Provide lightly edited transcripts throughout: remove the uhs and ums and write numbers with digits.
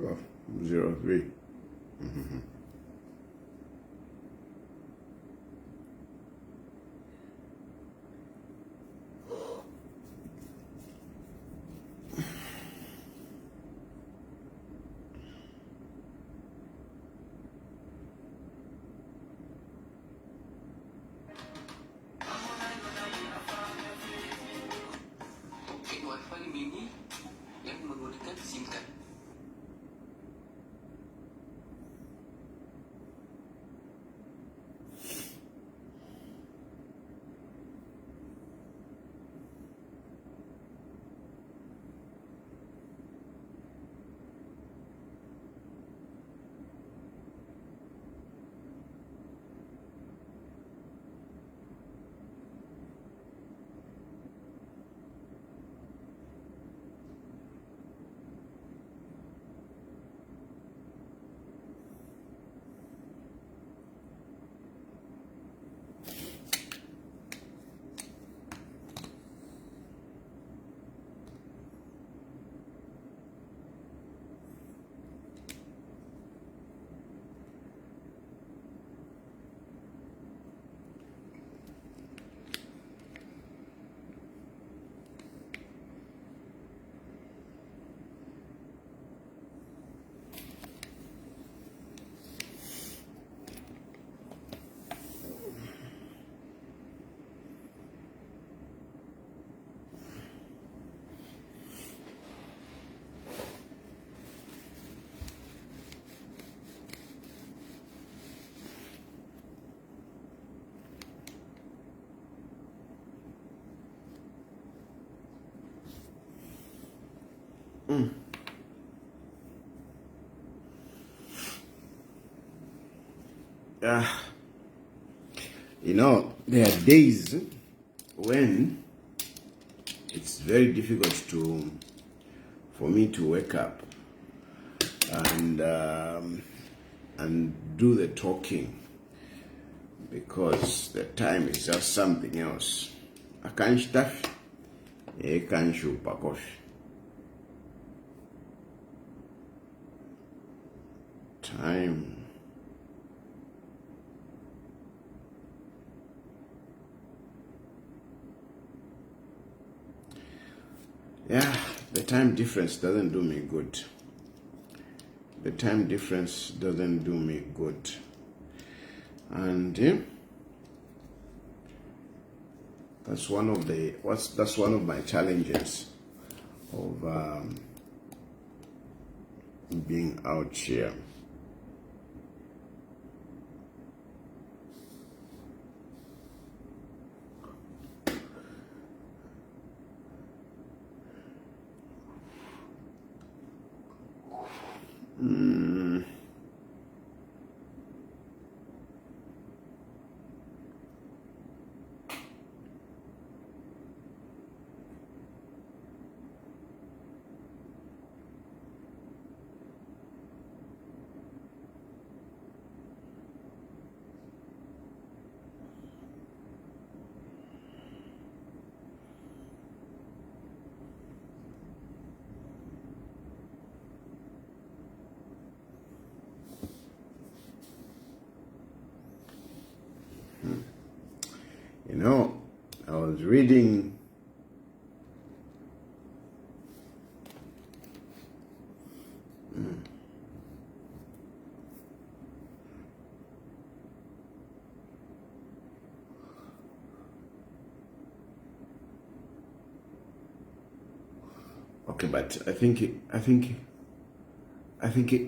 Oh, 03. Wi-Fi mini yang menggunakan SIM card. Yeah. There are days when it's very difficult for me to wake up and do the talking because the time is just something else. I can't stuff. I can't show coffee. Time. Yeah, the time difference doesn't do me good. The time difference doesn't do me good. And that's one of my challenges of being out here. I was reading okay, but I think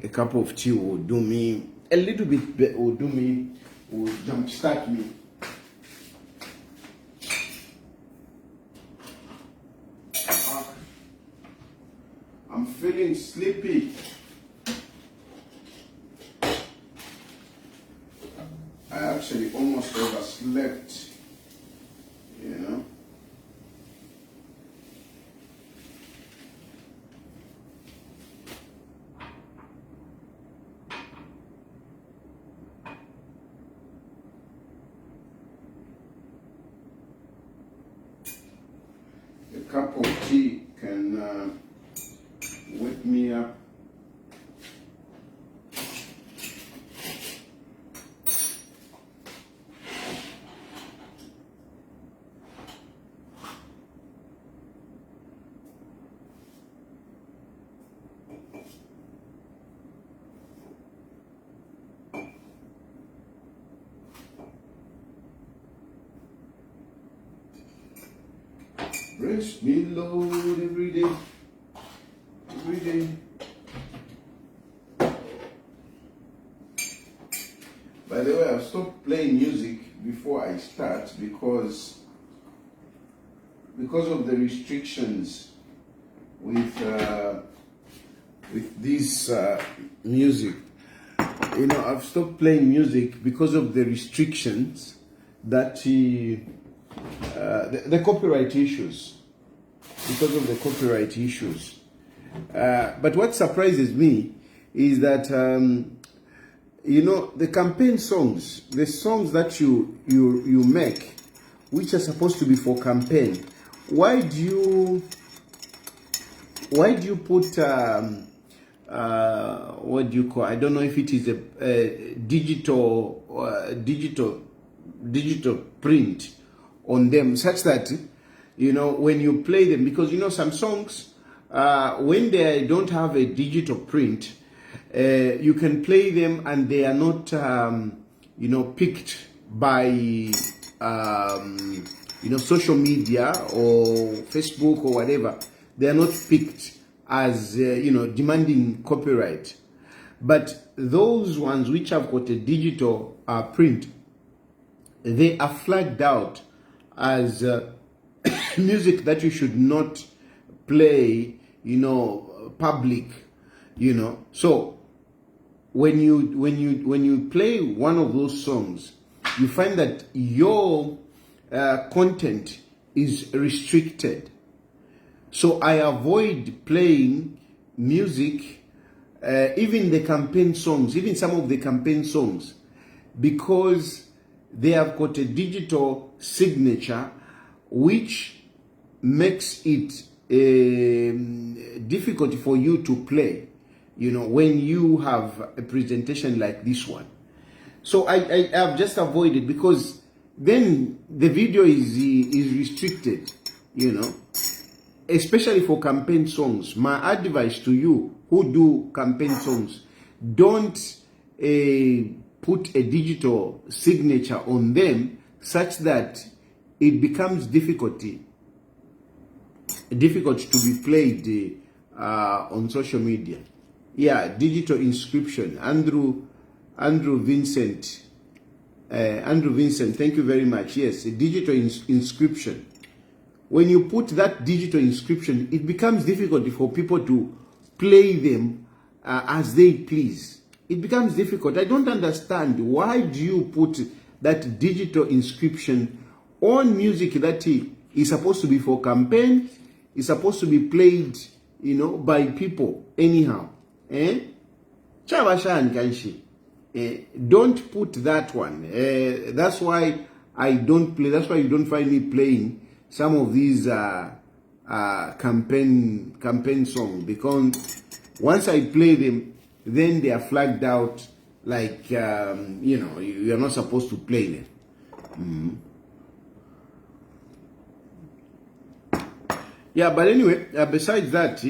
a cup of tea will do me a little bit, will jumpstart me. I'm feeling sleepy. I actually almost overslept, A cup of tea can wake me up Bless me, Lord, every day. Every day. By the way, I've stopped playing music before I start because of the restrictions with this music. You know, I've stopped playing music because of the restrictions that the copyright issues. Because of the copyright issues. But what surprises me is that you know, the campaign songs, the songs that you make, which are supposed to be for campaign, why do you put what do you call? I don't know if it is a digital print on them, such that, you know, when you play them, because you know some songs when they don't have a digital print, you can play them and they are not you know, picked by you know, social media or Facebook or whatever. They are not picked as you know, demanding copyright. But those ones which have got a digital print, they are flagged out as music that you should not play, you know, public, you know. So when you play one of those songs, you find that your content is restricted. So I avoid playing music, even the campaign songs, even some of the campaign songs, because they have got a digital signature which makes it difficult for you to play, you know, when you have a presentation like this one. So I have just avoided, because then the video is restricted, you know, especially for campaign songs. My advice to you who do campaign songs, don't put a digital signature on them such that it becomes difficult to be played on social media. Yeah, digital inscription. Andrew Vincent, thank you very much. Yes, a digital inscription. When you put that digital inscription, it becomes difficult for people to play them as they please. It becomes difficult. I don't understand, why do you put that digital inscription on music that is supposed to be for campaign, is supposed to be played, you know, by people anyhow. Don't put that one. That's why I don't play. That's why you don't find me playing some of these campaign songs, because once I play them, then they are flagged out like you know, you are not supposed to play them. Yeah, but anyway, besides that,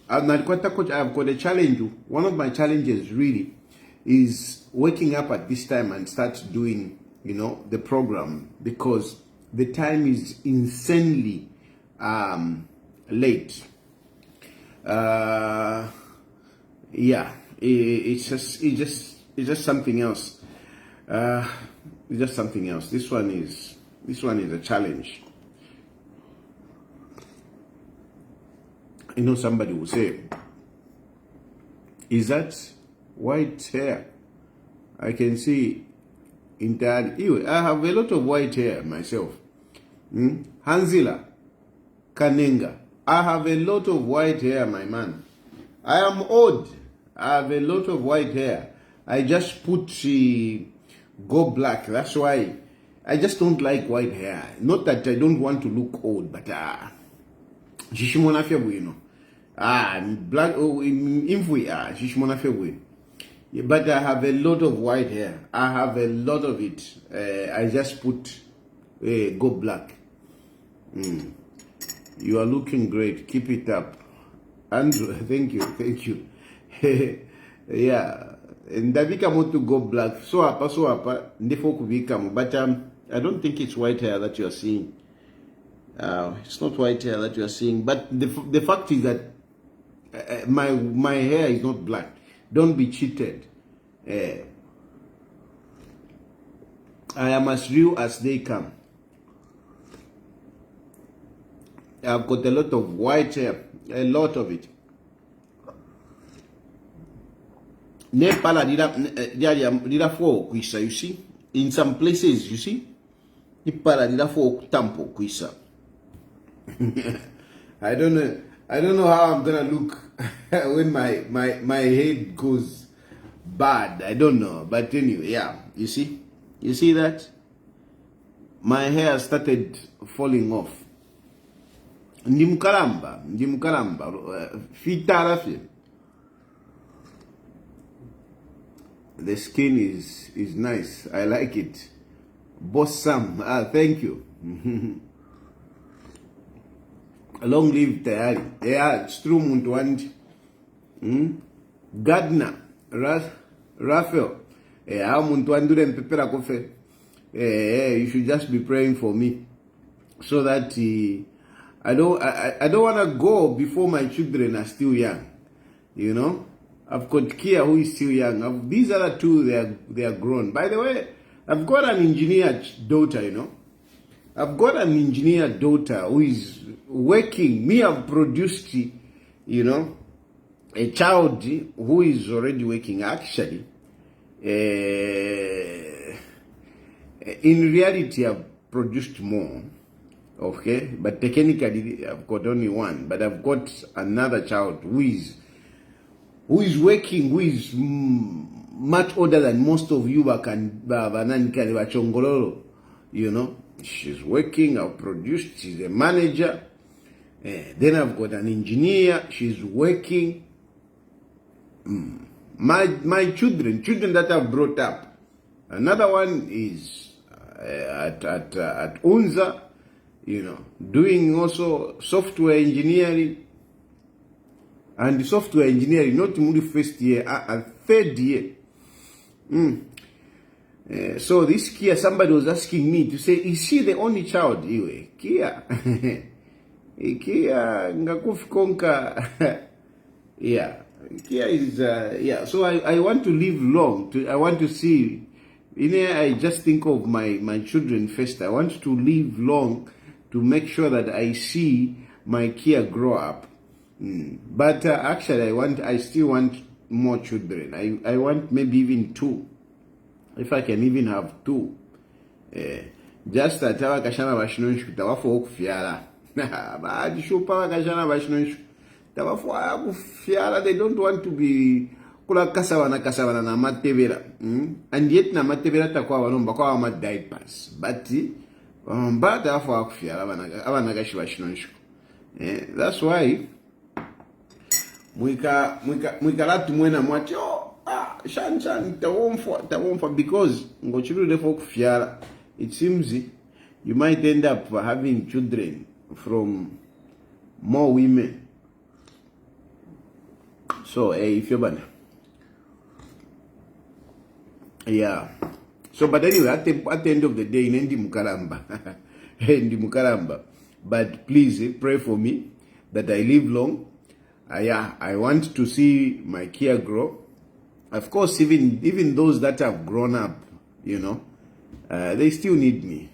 I've got a challenge. One of my challenges really is waking up at this time and start doing, you know, the program, because the time is insanely late. Yeah, it's just something else. It's just something else. This one is a challenge. You know, somebody will say, is that white hair? I can see entirely. I have a lot of white hair myself. Hanzila, Kanenga, I have a lot of white hair, my man. I am old. I have a lot of white hair. I just put go black. That's why I just don't like white hair. Not that I don't want to look old, but shishimona febu, you know. Black shishimona febu. But I have a lot of white hair. I have a lot of it. I just put go black. You are looking great. Keep it up, Andrew. Thank you. Yeah, ndabika want to go black. So apa ndefo kubika, but I don't think it's white hair that you are seeing. It's not white hair that you are seeing, but the fact is that my hair is not black. Don't be cheated. I am as real as they come. I've got a lot of white hair, a lot of it. Nepal did for kuisa, you see. In some places, you see, Nepal did for tampo kuisa. I don't know how I'm gonna look when my head goes bad. I don't know, but anyway, yeah. You see that my hair started falling off. Ndimkaramba, fitara fi. The skin is nice. I like it. Boss Sam, thank you. Long live Tayari. Yeah, it's true, Muntwandi. Gardner, Raphael. Yeah, Muntwandu and Pepera Kofe. You should just be praying for me, so that I don't want to go before my children are still young. You know, I've got Kia who is still young. These other two, they are grown. By the way, I've got an engineer daughter. You know, I've got an engineer daughter who is working. Me, I've produced, you know, a child who is already working. Actually, in reality, I've produced more. Okay, but technically I've got only one. But I've got another child who is working, who is much older than most of you. You know, she's working. I've produced. She's a manager. Then I've got an engineer. She's working. My children that I've brought up. Another one is at UNZA, you know, doing also software engineering. And software engineering, not only first year, third year. So this Kia, somebody was asking me to say, is she the only child? Kia. Kia, ngakufikonka. Yeah. Kia is, yeah. So I want to live long. I want to see. I just think of my children first. I want to live long to make sure that I see my Kia grow up. But actually, I still want more children. I want maybe even 2. If I can even have 2. Just that I kashana bashinonshu tawafo okufiala. Ba shupa kashana bashinonshu tawafo okufiala. They don't want to be kula kasawana na matebera. And yet na matebera takwa wanomba kwa ma diapers. But tawafo okufiala abana gashi bashinonshu. That's why Muikalatu mwena mwati shan tawomfa because ngochiru defo kufiala. It seems you might end up having children from more women. So if you're bad, yeah. So but anyway, at the end of the day, Ndi Mukaramba. But please pray for me that I live long. I want to see my Kia grow. Of course, even those that have grown up, you know, they still need me.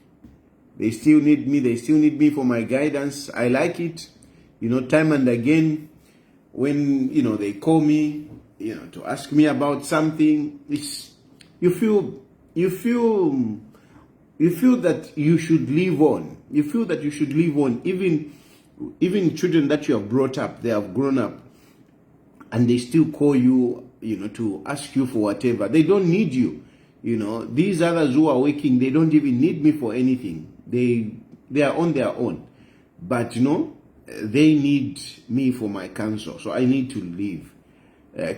They still need me. They still need me for my guidance. I like it, you know, time and again when, you know, they call me, you know, to ask me about something. You feel that you should live on. You feel that you should live on. Even children that you have brought up, they have grown up, and they still call you, you know, to ask you for whatever. They don't need you, you know. These others who are working, they don't even need me for anything. They are on their own, but you know, they need me for my counsel. So I need to leave.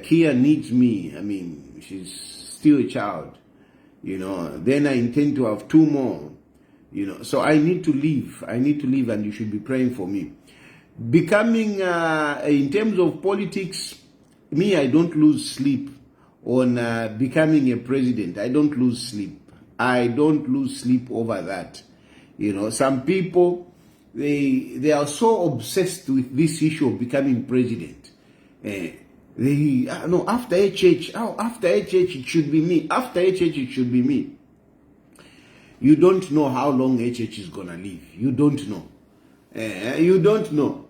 Kia needs me. I mean, she's still a child, you know. Then I intend to have 2 more. You know, so I need to leave. I need to leave, and you should be praying for me. Becoming, in terms of politics, me, I don't lose sleep on becoming a president. I don't lose sleep. I don't lose sleep over that. You know, some people, they are so obsessed with this issue of becoming president. No, after HH, after HH it should be me. After HH it should be me. You don't know how long HH is gonna live. You don't know. You don't know.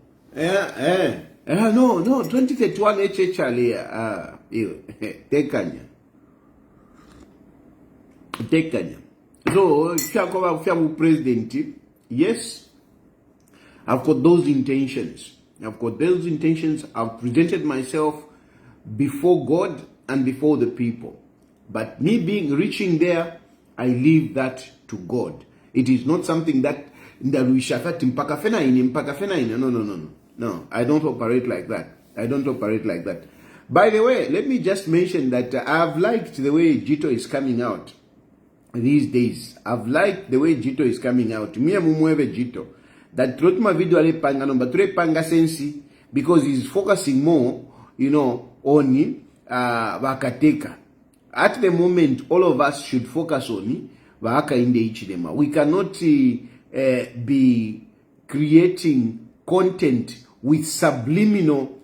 No, 2031 HH alia. Tekanya. So, if you president, yes, I've got those intentions. I've presented myself before God and before the people. But me reaching there, I leave that to God. It is not something that we shall mpaka fena in. No, I don't operate like that. By the way, let me just mention that I've liked the way Jito is coming out these days. Me mumweve Jito. That Trotma video ale panga number 3 panga sensi because he's focusing more, on Vakateka. At the moment, all of us should focus on Vaka inde ichidema. We cannot be creating content with subliminal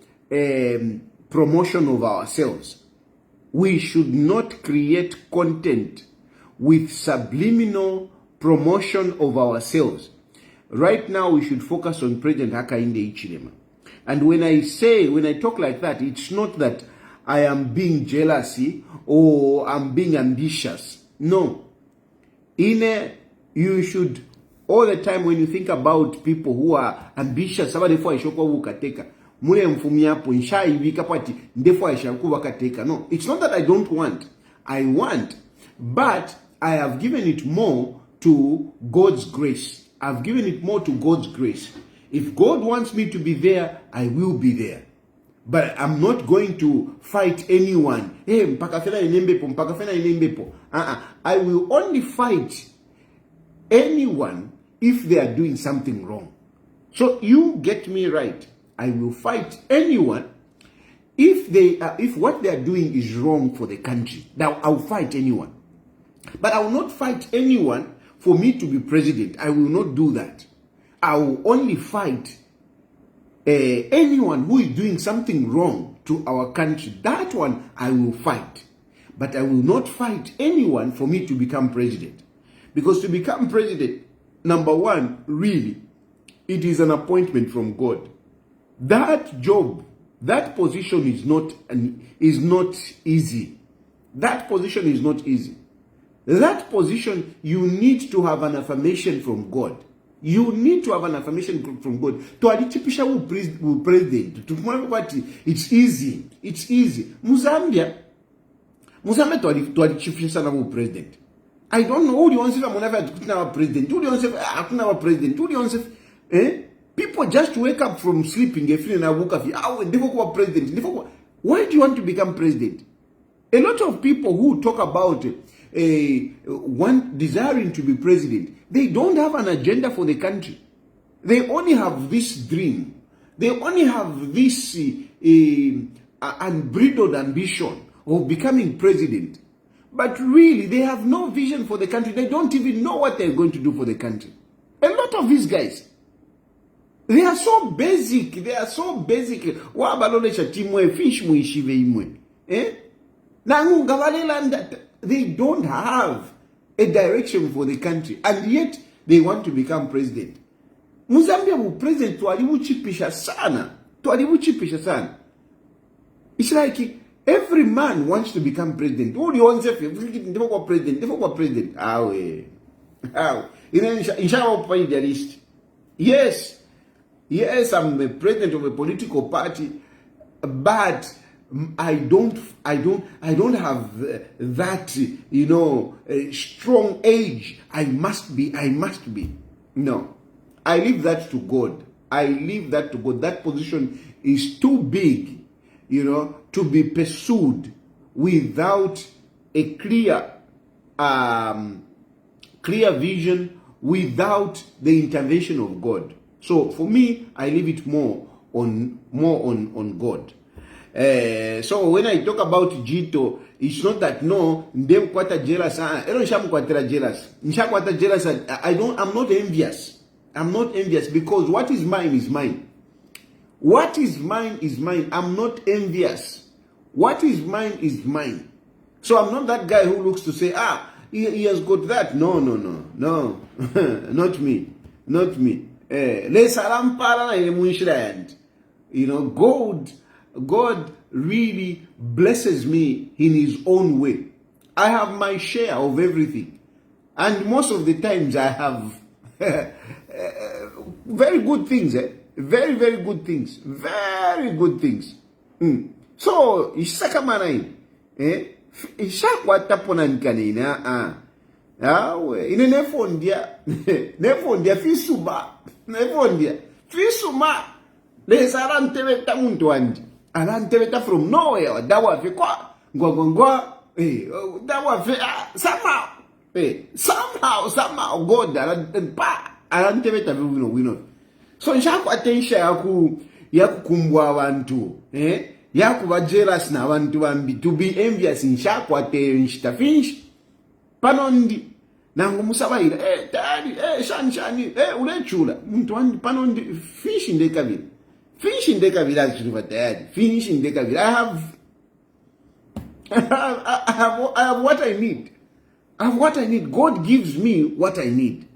promotion of ourselves. We should not create content with subliminal promotion of ourselves. Right now, we should focus on President Hakainde Hichilema. And when I talk like that, it's not that I am being jealous or I'm being ambitious. No. You should, all the time when you think about people who are ambitious, somebody for Ishokwa mule mfumiapo insha ivika pati ndefo aishakuwa kateka. No, it's not that I don't want. I want, but I have given it more to God's grace. I've given it more to God's grace. If God wants me to be there, I will be there. But I'm not going to fight anyone. Hey, mpakafena inembepo. I will only fight anyone if they are doing something wrong. So you get me right. I will fight anyone if what they are doing is wrong for the country. Now I'll fight anyone. But I will not fight anyone for me to be president. I will not do that. I will only fight anyone who is doing something wrong to our country. That one I will fight. But I will not fight anyone for me to become president. Because to become president, number one, really, it is an appointment from God. That job, that position is not easy. That position is not easy. That position, you need to have an affirmation from God. You need to have an affirmation from God. To alichipisha president. It's easy. It's easy. Muzambia to alichipisha na president. I don't know who do you want to say our president. Who do you want to say our president? Who do you want to say? People just wake up from sleeping. President. Why do you want to become president? A lot of people who talk about one desiring to be president, they don't have an agenda for the country. They only have this dream. They only have this unbridled ambition of becoming president. But really, they have no vision for the country. They don't even know what they're going to do for the country. A lot of these guys, they are so basic. They don't have a direction for the country, and yet they want to become president. Muzambia will president tualibuchipisha sana. It's like every man wants to become president. Who wants to be president? How? Inshallah, the list. Yes, I'm the president of a political party, but I don't have that, strong age. I must be. No. I leave that to God. That position is too big, to be pursued without a clear vision, without the intervention of God. So for me, I leave it more on God. So when I talk about Jito, it's not that no, them quite jealous. I don't sham quite jealous. I'm not envious. I'm not envious because what is mine is mine. What is mine is mine. I'm not envious. What is mine is mine. So I'm not that guy who looks to say, he has got that. No. Not me. Not me. You know, God really blesses me in his own way. I have my share of everything. And most of the times I have very good things. Very, very good things. Very good things. So, isaka mana ishakwa tapona nkanina. Ine nefondia fisuma lesara ntebeta muntu wandi ala ntebeta from nowhere dawa fe kwa ngwa dawa fe somehow God ala ntebeta wino. So nshakwa attention yakukumbwa abantu yakuba jealous na abantu bambi to be envious nshakwa attention finish panondi nangu musabaira tayari shani ulechula muntu wandi panondi finish ndekabila actually tayari finish ndekabila I have what I need. God gives me what I need.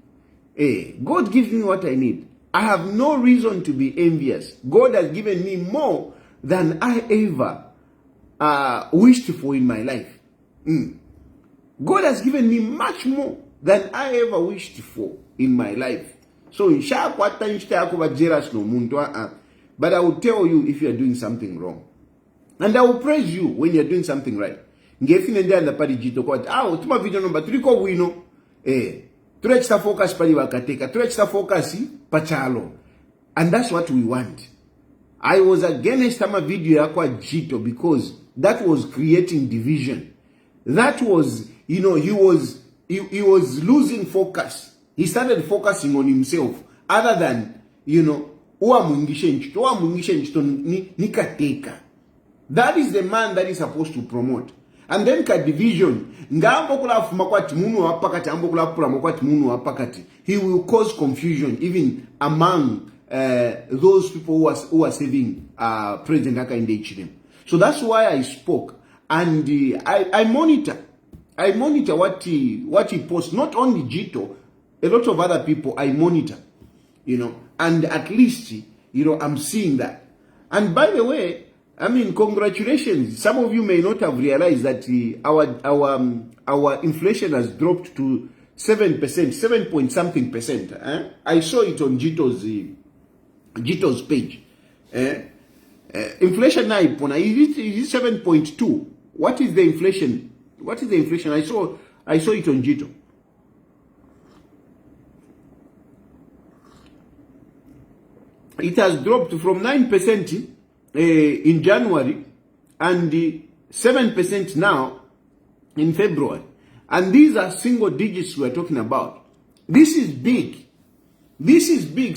God gives me what I need. I have no reason to be envious. God has given me more than I ever wished for in my life. God has given me much more than I ever wished for in my life. So, but I will tell you if you are doing something wrong. And I will praise you when you are doing something right. Tuma video number 3 ko wino. Turechita focus pali wakateka. Turechita focus pachalo. And that's what we want. I was against my video yakwa jito because that was creating division. That was, he was losing focus. He started focusing on himself other than, uwa mwingishe nchito nikateka. That is the man that is supposed to promote. And then ka division, ngambo kula fuma kwati munu wapakati, ambo kula pula mkwati munu wapakati. He will cause confusion even among those people who are serving President Hakainde Hichilema. So that's why I spoke. And I monitor what he posts. Not only Jito, a lot of other people I monitor, and at least, I'm seeing that. And by the way, congratulations. Some of you may not have realized that our inflation has dropped to 7%, 7 point something percent. I saw it on Jito's page. Inflation now is 7.2. What is the inflation? I saw it on Jito. It has dropped from 9% in January and 7% now in February. And these are single digits we're talking about. This is big.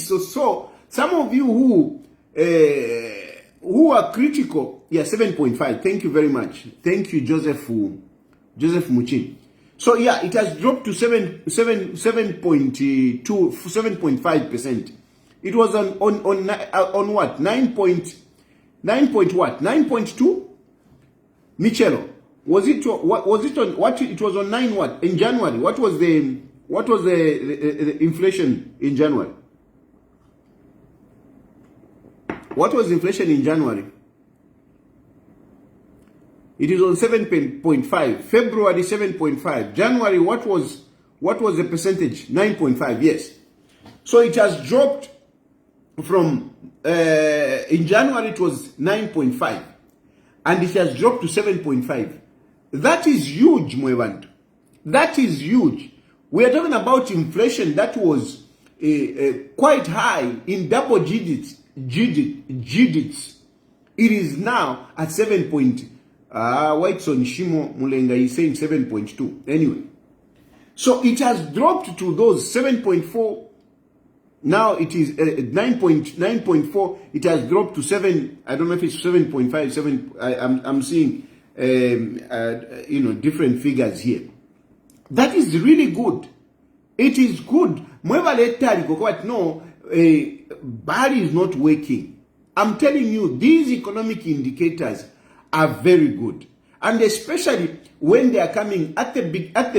So some of you who are critical, 7.5. Thank you very much. Thank you, Joseph Muchin. So it has dropped to 7.5%. It was on what? 9.2? Michelo. Was it on what? It was on 9 what? In January. What was the inflation in January? What was inflation in January? It is on 7.5. February 7.5. January, what was the percentage? 9.5. Yes. So it has dropped from in January it was 9.5 and it has dropped to 7.5. That is huge, Mwevantu. That is huge. We are talking about inflation that was quite high in double digits. It is now at 7. Whiteson Shimo Mulenga is saying 7.2. Anyway, so it has dropped to those 7.4. Now it is 9.4. It has dropped to 7. I don't know if it's 7.5, 7. I'm seeing different figures here. That is really good. It is good. No, Bali is not working. I'm telling you, these economic indicators are very good. And especially when they are coming at the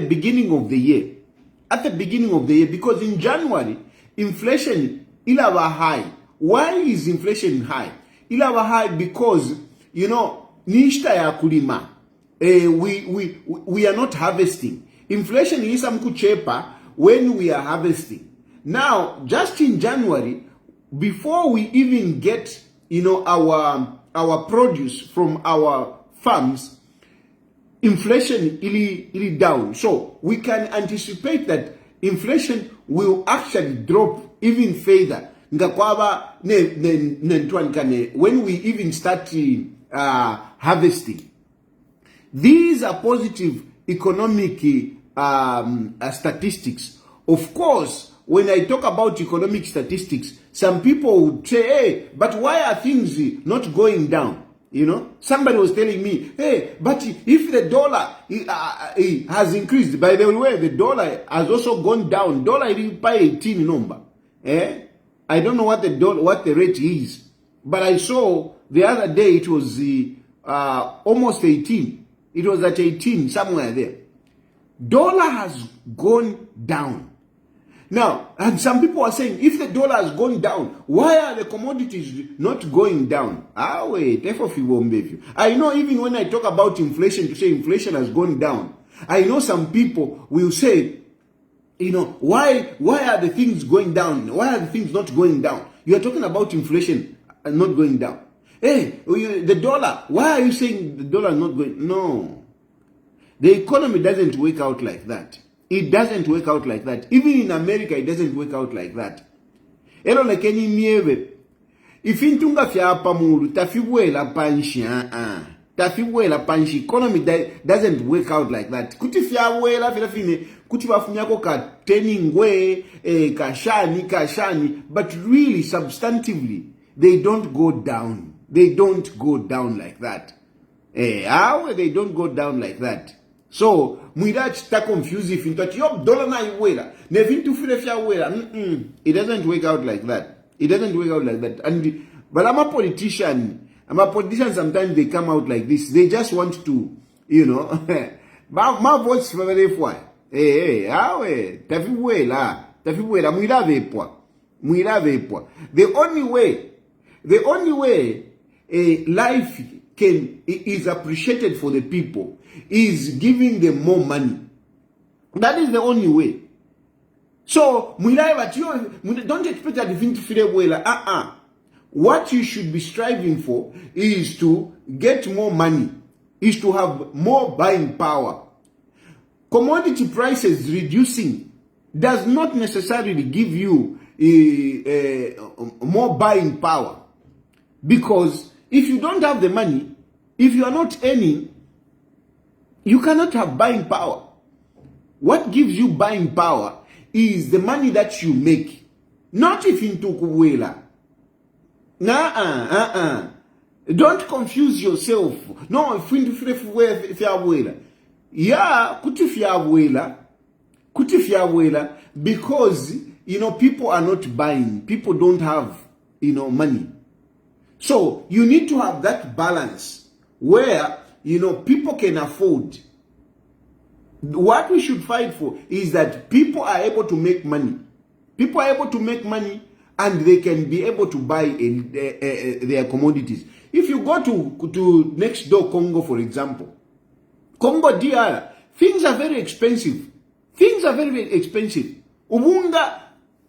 beginning of the year. At the beginning of the year, because in January, inflation is high. Why is inflation high? Is high because, nishta ya kulima. We are not harvesting. Inflation is cheaper when we are harvesting. Now, just in January, before we even get, our produce from our farms, inflation is down. So we can anticipate that inflation will actually drop even further. When we even start harvesting. These are positive economic statistics. Of course, when I talk about economic statistics, some people would say, hey, but why are things not going down? Somebody was telling me, hey, but if the dollar has increased, by the way, the dollar has also gone down. Dollar is by 18 number. I don't know what the rate is, but I saw the other day it was almost 18. It was at 18 somewhere there. Dollar has gone down. Now, and some people are saying, if the dollar has gone down, why are the commodities not going down? I know even when I talk about inflation, to say inflation has gone down, I know some people will say, why are the things going down? Why are the things not going down? You are talking about inflation not going down. Hey, the dollar, why are you saying the dollar not going? No. The economy doesn't work out like that. It doesn't work out like that. Even in America, it doesn't work out like that. Elo lekeni mieve. Ifintunga fya pamulu, tafiwela panshi, tafiwela panshi. Economy doesn't work out like that. Kuti fya wela, fine, kuti wafunyako ka teningwe, kashani, but really, substantively, they don't go down. They don't go down like that. They don't go down like that. So, mwida chita confuse if into yo dollar na iwela. Nevintu file fya wela. It doesn't work out like that. It doesn't work out like that. But I'm a politician. Sometimes they come out like this. They just want to, my voice very why. Tafiwela, mwida vepwa. The only way life is appreciated for the people is giving them more money. That is the only way. So, don't expect that thing to feel well. What you should be striving for is to get more money, is to have more buying power. Commodity prices reducing does not necessarily give you more buying power. Because if you don't have the money, if you are not earning, you cannot have buying power. What gives you buying power is the money that you make. Not if into kuwela. Don't confuse yourself. No, if into fiawela. Yeah, kuti fiawela, because people are not buying. People don't have money. So you need to have that balance where people can afford. What we should fight for is that people are able to make money. People are able to make money and they can be able to buy their commodities. If you go to next door Congo, for example, Congo DR, things are very expensive. Things are very, very expensive. Ubunga,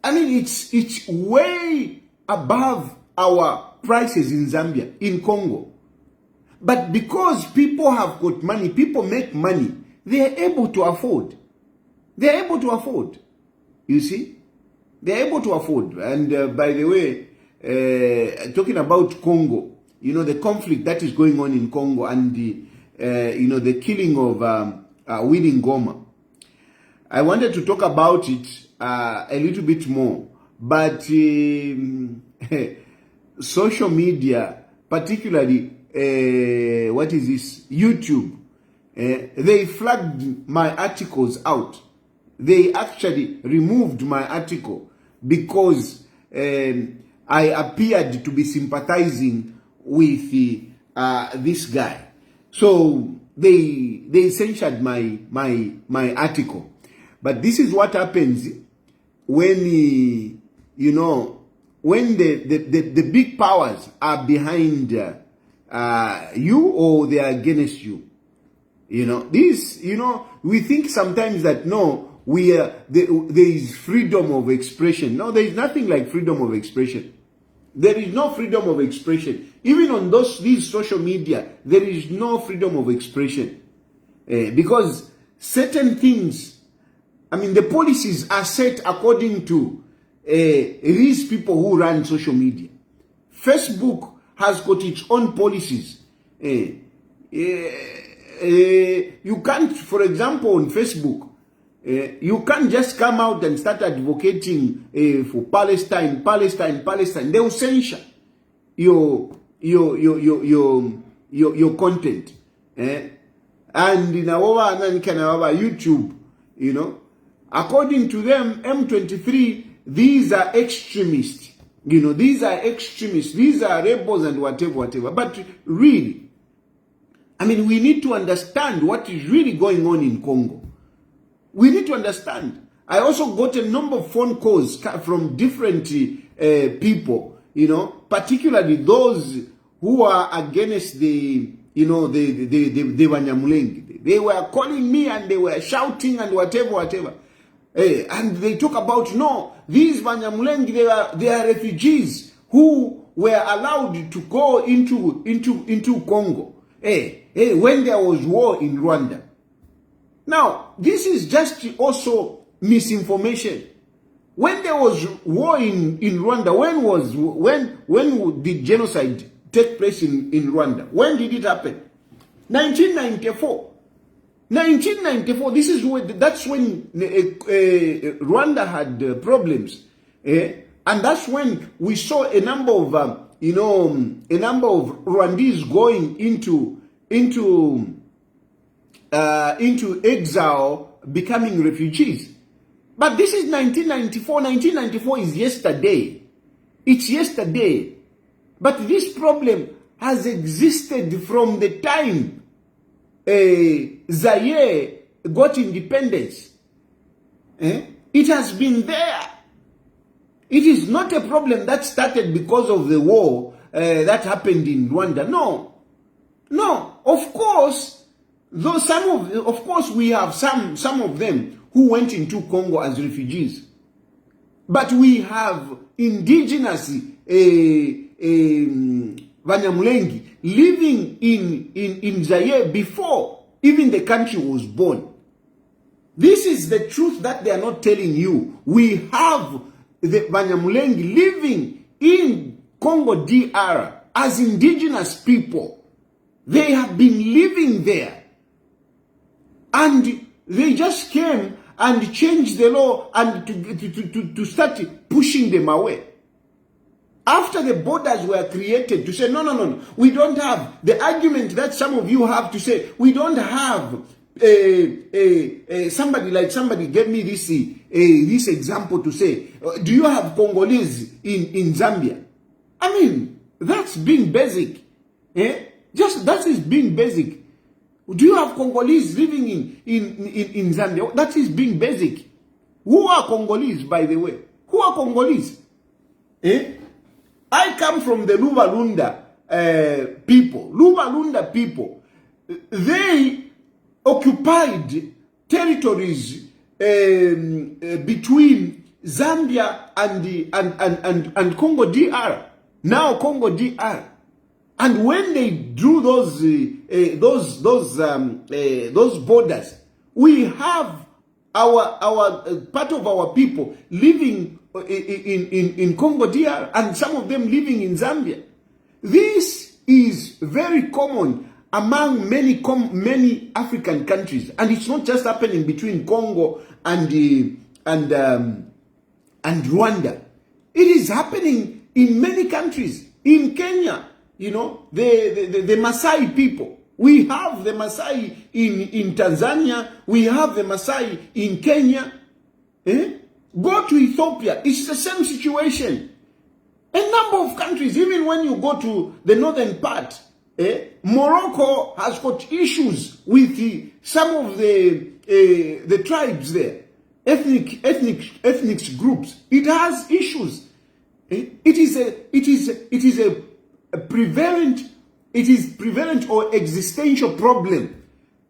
it's way above our prices in Zambia, in Congo. But because people have got money, people make money, they are able to afford. They are able to afford. You see? They are able to afford. And by the way, talking about Congo, the conflict that is going on in Congo and the killing of Willy Ngoma. I wanted to talk about it a little bit more. But social media, particularly, what is this? YouTube. They flagged my articles out. they actually removed my article because I appeared to be sympathizing with this guy. So they censored my article. But this is what happens when when the big powers are behind you, or they are against you. We think sometimes that no, there is freedom of expression. No, there is nothing like freedom of expression. There is no freedom of expression. Even on these social media, there is no freedom of expression. Because certain things, the policies are set according to these people who run social media. Facebook has got its own policies. You can't, for example, on Facebook, you can't just come out and start advocating for Palestine. They will censor your content. And in our YouTube, according to them, M23, these are extremists. These are extremists. These are rebels and whatever. But really, we need to understand what is really going on in Congo. We need to understand. I also got a number of phone calls from different people, particularly those who are against the Banyamulenge. They were calling me and they were shouting and whatever. And they talk about, no, these Banyamulenge, they are refugees who were allowed to go into Congo. When there was war in Rwanda. Now, this is just also misinformation. When there was war in Rwanda, when did genocide take place in Rwanda? When did it happen? 1994. 1994. That's when Rwanda had problems, and that's when we saw a number of Rwandese going into exile, becoming refugees. But this is 1994. 1994 is yesterday. It's yesterday. But this problem has existed from the time Zaire got independence. It has been there. It is not a problem that started because of the war that happened in Rwanda. No. Of course, we have some of them who went into Congo as refugees. But we have indigenous Banyamulenge living in Zaire before even the country was born. This is the truth that they are not telling you. We have the Banyamulenge living in Congo DR as indigenous people. They have been living there. And they just came and changed the law and to start pushing them away. After the borders were created, to say, no, we don't have the argument that some of you have to say, we don't have somebody gave me this example to say, do you have Congolese in Zambia? That's being basic. That is being basic. Do you have Congolese living in Zambia? That is being basic. Who are Congolese, by the way? Who are Congolese? I come from the Lubalunda people. Lubalunda people, they occupied territories between Zambia and Congo DR. Now Congo DR. And when they drew those borders, we have our part of our people living in Congo DR, and some of them living in Zambia. This is very common among many African countries, and it's not just happening between Congo and Rwanda. It is happening in many countries. In Kenya, the Maasai people. We have the Maasai in Tanzania. We have the Maasai in Kenya. Go to Ethiopia, it's the same situation. A number of countries, even when you go to the northern part, Morocco has got issues with some of the tribes there, ethnic groups. It has issues. It is a prevalent or existential problem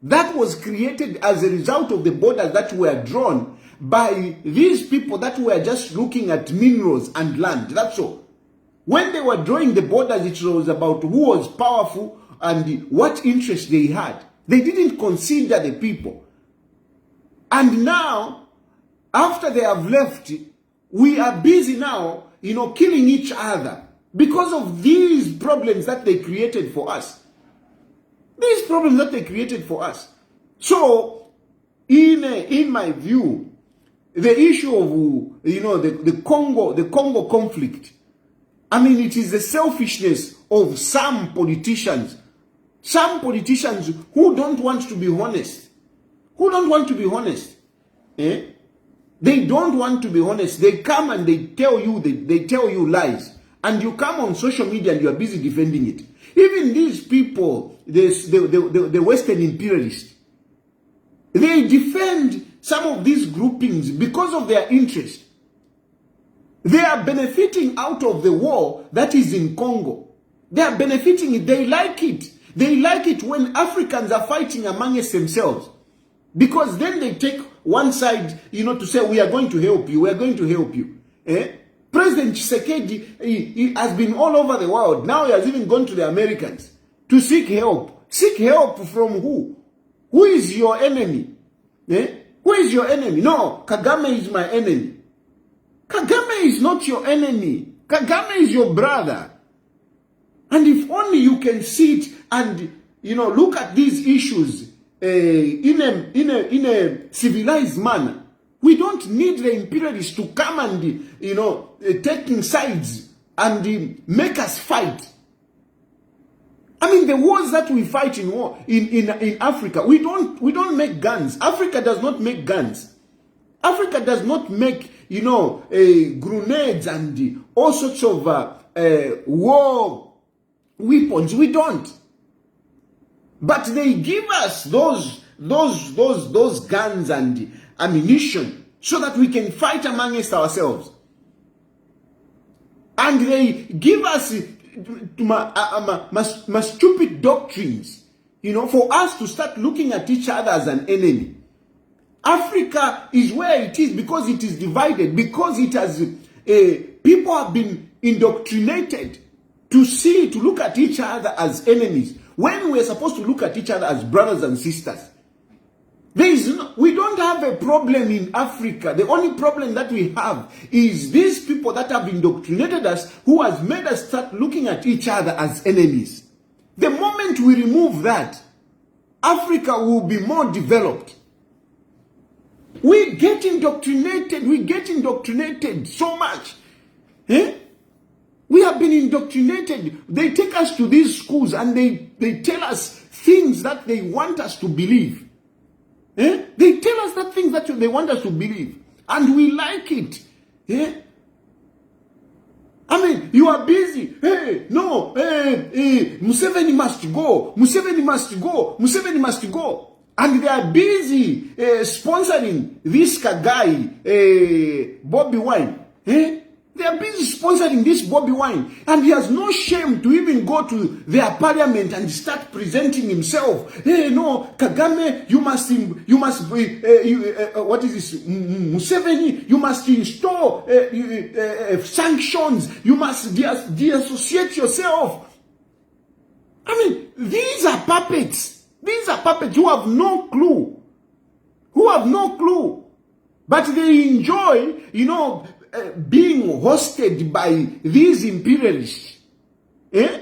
that was created as a result of the borders that were drawn by these people that were just looking at minerals and land. That's all. When they were drawing the borders, it was about who was powerful and what interest they had. They didn't consider the people. And now, after they have left, we are busy now, killing each other because of these problems that they created for us. These problems that they created for us. So, in my view, the issue of the Congo conflict, I mean, it is the selfishness of some politicians who don't want to be honest. Who don't want to be honest. They don't want to be honest. They come and they tell you lies. And you come on social media and you are busy defending it. Even these people, the Western imperialists, they defend some of these groupings because of their interest. They are benefiting out of the war that is in Congo. They are benefiting it. They like it. They like it when Africans are fighting amongst themselves. Because then they take one side, to say, we are going to help you. We are going to help you. President Tshisekedi, he has been all over the world. Now he has even gone to the Americans to seek help. Seek help from who? Who is your enemy? Who is your enemy? No, Kagame is my enemy. Kagame is not your enemy. Kagame is your brother. And if only you can sit and, look at these issues in a civilized manner. We don't need the imperialists to come and, taking sides and make us fight. I mean, the wars that we fight in Africa, we don't make guns. Africa does not make guns. Africa does not make, grenades and all sorts of war weapons. We don't. But they give us those guns and ammunition so that we can fight amongst ourselves. And they give us my stupid doctrines, for us to start looking at each other as an enemy. Africa is where it is because it is divided, because it has people have been indoctrinated to look at each other as enemies when we're supposed to look at each other as brothers and sisters. We don't have a problem in Africa. The only problem that we have is these people that have indoctrinated us, who has made us start looking at each other as enemies. The moment we remove that, Africa will be more developed. We get indoctrinated so much. We have been indoctrinated. They take us to these schools and they tell us things that they want us to believe. They tell us that things that they want us to believe. And we like it. I mean, you are busy. Museveni must go. Museveni must go. Museveni must go. And they are busy sponsoring this guy, Bobby Wine. They are busy sponsoring this Bobby Wine. And he has no shame to even go to their parliament and start presenting himself. Kagame, you must what is this? Museveni, you must install sanctions. You must deassociate yourself. I mean, these are puppets. These are puppets who have no clue. But they enjoy, being hosted by these imperialists. I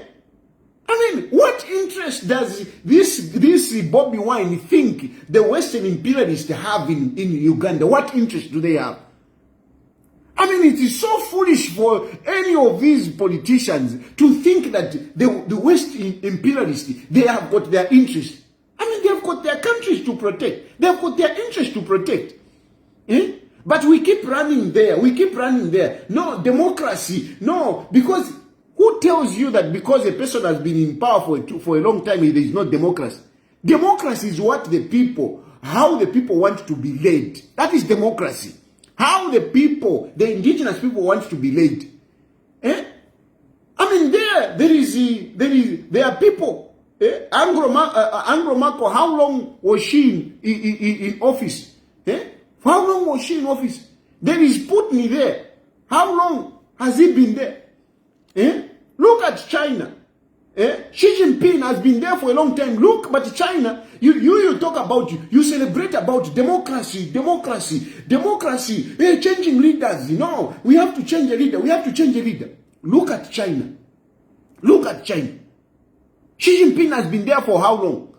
mean, what interest does this Bobby Wine think the Western imperialists have in Uganda? What interest do they have? I mean, it is so foolish for any of these politicians to think that the Western imperialists, they have got their interest. I mean, they have got their countries to protect. They have got their interests to protect. But we keep running there. We keep running there. No, democracy. No, because who tells you that because a person has been in power for a long time, there is not democracy? Democracy is what the people, how the people want to be led. That is democracy. How the people, the indigenous people want to be led. Eh? I mean, there are people. Anglo Merkel, how long was she in office? For how long was she in office? There is Putin there. How long has he been there? Look at China. Xi Jinping has been there for a long time. Look, but China, you talk about, you celebrate about democracy, changing leaders. No, we have to change a leader. We have to change a leader. Look at China. Look at China. Xi Jinping has been there for how long?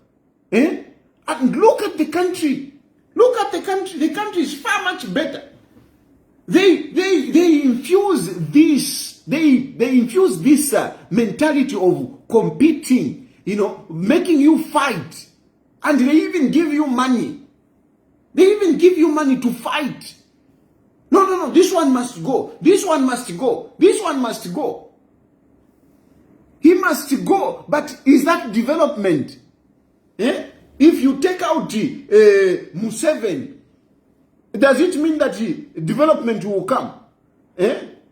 And look at the country. Look at the country. The country is far much better. They infuse this. They infuse this mentality of competing, making you fight. And they even give you money. They even give you money to fight. No, this one must go. This one must go. This one must go. He must go. But is that development? If you take out Museveni, does it mean that development will come?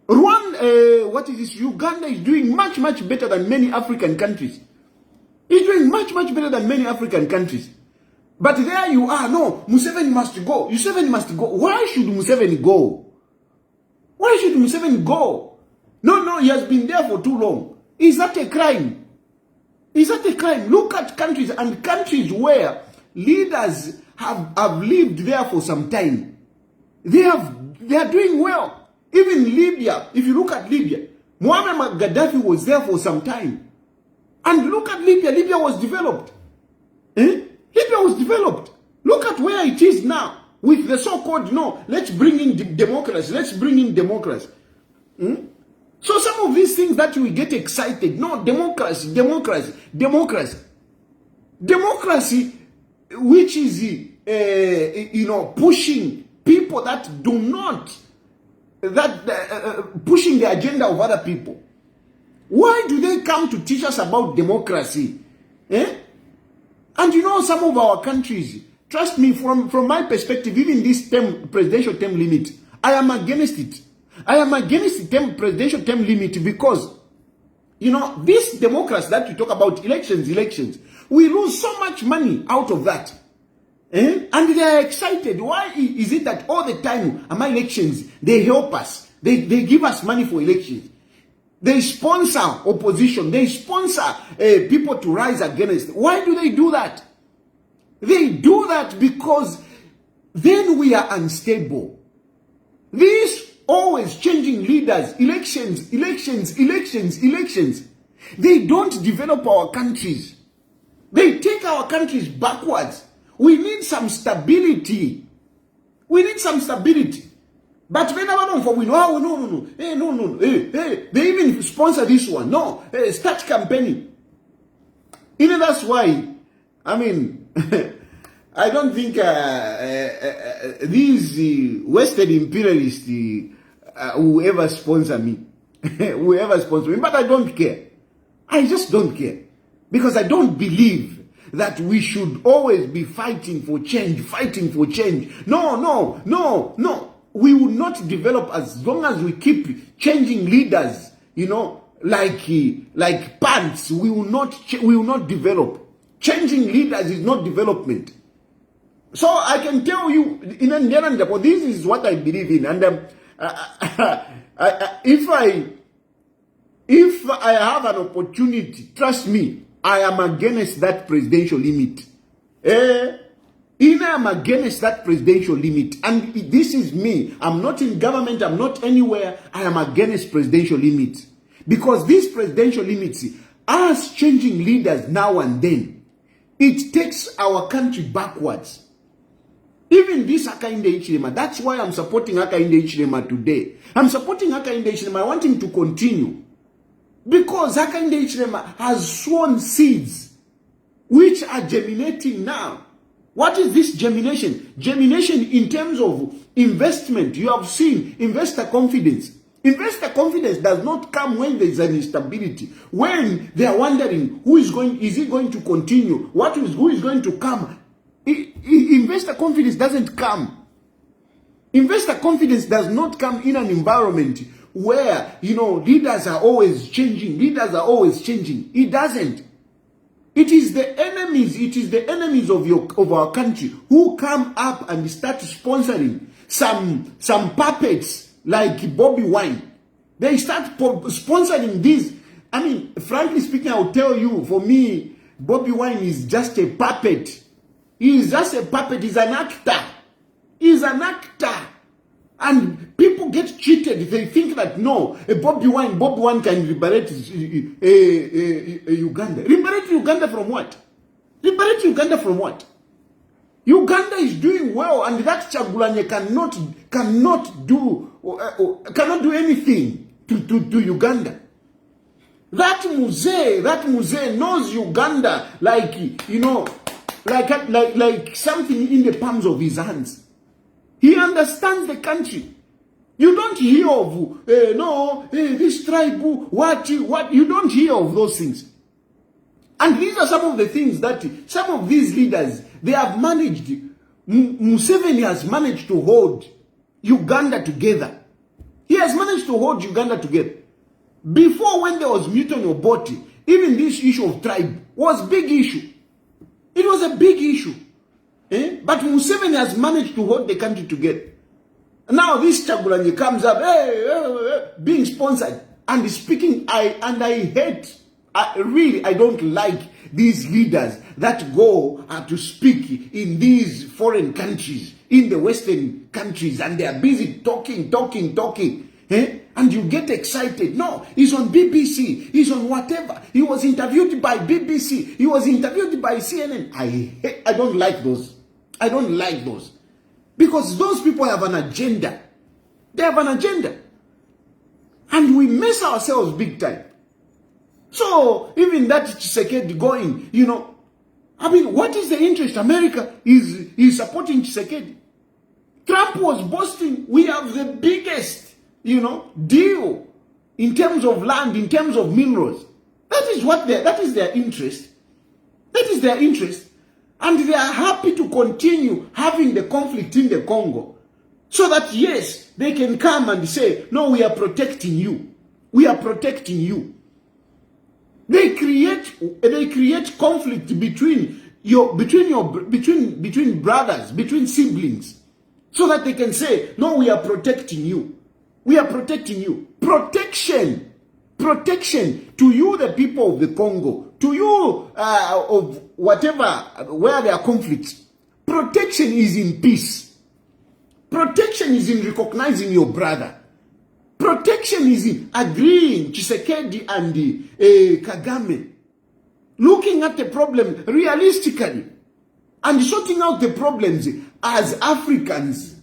What is this? Uganda is doing much, much better than many African countries. It's doing much, much better than many African countries. But there you are. No, Museveni must go. Museveni must go. Why should Museveni go? Why should Museveni go? No, he has been there for too long. Is that a crime? Is that a crime? Look at countries, and countries where leaders have lived there for some time. They are doing well. Even Libya, if you look at Libya, Muammar Gaddafi was there for some time. And look at Libya. Libya was developed. Libya was developed. Look at where it is now with the so-called, let's bring in democracy. Let's bring in democracy. So some of these things that we get excited, no, democracy, which is, pushing people that do not, pushing the agenda of other people. Why do they come to teach us about democracy? And some of our countries, trust me, from my perspective, even this presidential term limit, I am against it. I am against the presidential term limit because, this democracy that we talk about, elections, we lose so much money out of that. And they are excited. Why is it that all the time, elections, they help us? They give us money for elections. They sponsor opposition. They sponsor people to rise against. Why do they do that? They do that because then we are unstable. These always changing leaders, elections. They don't develop our countries. They take our countries backwards. We need some stability. But when we know, no. They even sponsor this one. No, start campaigning. That's why, I don't think these Western imperialists will ever sponsor me. But I don't care. I just don't care. Because I don't believe that we should always be fighting for change. No. We will not develop as long as we keep changing leaders, like pants. We will not develop. Changing leaders is not development. So I can tell you, this is what I believe in. And if I have an opportunity, trust me, I am against that presidential limit. I am against that presidential limit. And this is me. I'm not in government. I'm not anywhere. I am against presidential limits. Because these presidential limits, us changing leaders now and then, it takes our country backwards. Even this Hakainde Hichilema, that's why I'm supporting Hakainde Hichilema today. I'm supporting Hakainde Hichilema. I want him to continue. Because Hakainde Hichilema has sown seeds which are germinating now. What is this germination? Germination in terms of investment. You have seen investor confidence. Investor confidence does not come when there is an instability. When they are wondering is it going to continue? Who is going to come? Investor confidence doesn't come. Investor confidence does not come in an environment where, leaders are always changing. It doesn't. It is the enemies of our country who come up and start sponsoring some puppets like Bobby Wine. They start sponsoring this. I mean, frankly speaking, I'll tell you, for me, Bobby Wine is just a puppet. He is just a puppet. He's an actor. He's an actor. And people get cheated. They think that, no, Bobby Wine can liberate Uganda. Liberate Uganda from what? Liberate Uganda from what? Uganda is doing well, and that Chagulanye cannot do anything to Uganda. That Muzee knows Uganda like something in the palms of his hands. He understands the country. You don't hear of this tribe, what you don't hear of those things. And these are some of the things that some of these leaders, they have managed. Museveni has managed to hold Uganda together. He has managed to hold Uganda together. Before, when there was Milton Obote, even this issue of tribe was a big issue. It was a big issue. But Museveni has managed to hold the country together. Now this Chagulanye comes up, being sponsored and speaking. I don't like these leaders that go to speak in these foreign countries, in the Western countries, and they are busy talking. And you get excited. No, he's on BBC. He's on whatever. He was interviewed by BBC. He was interviewed by CNN. I don't like those. I don't like those. Because those people have an agenda. They have an agenda. And we mess ourselves big time. So, even that Tshisekedi going, what is the interest? America is supporting Tshisekedi. Trump was boasting, we have the biggest, deal in terms of land, in terms of minerals. That is their interest. That is their interest. And they are happy to continue having the conflict in the Congo. So that, yes, they can come and say, no, we are protecting you. We are protecting you. They create conflict between brothers, between siblings, so that they can say, no, we are protecting you. We are protecting you. Protection to you, the people of the Congo, to you of whatever, where there are conflicts. Protection is in peace. Protection is in recognizing your brother. Protection is in agreeing, Tshisekedi and Kagame, looking at the problem realistically and sorting out the problems as Africans,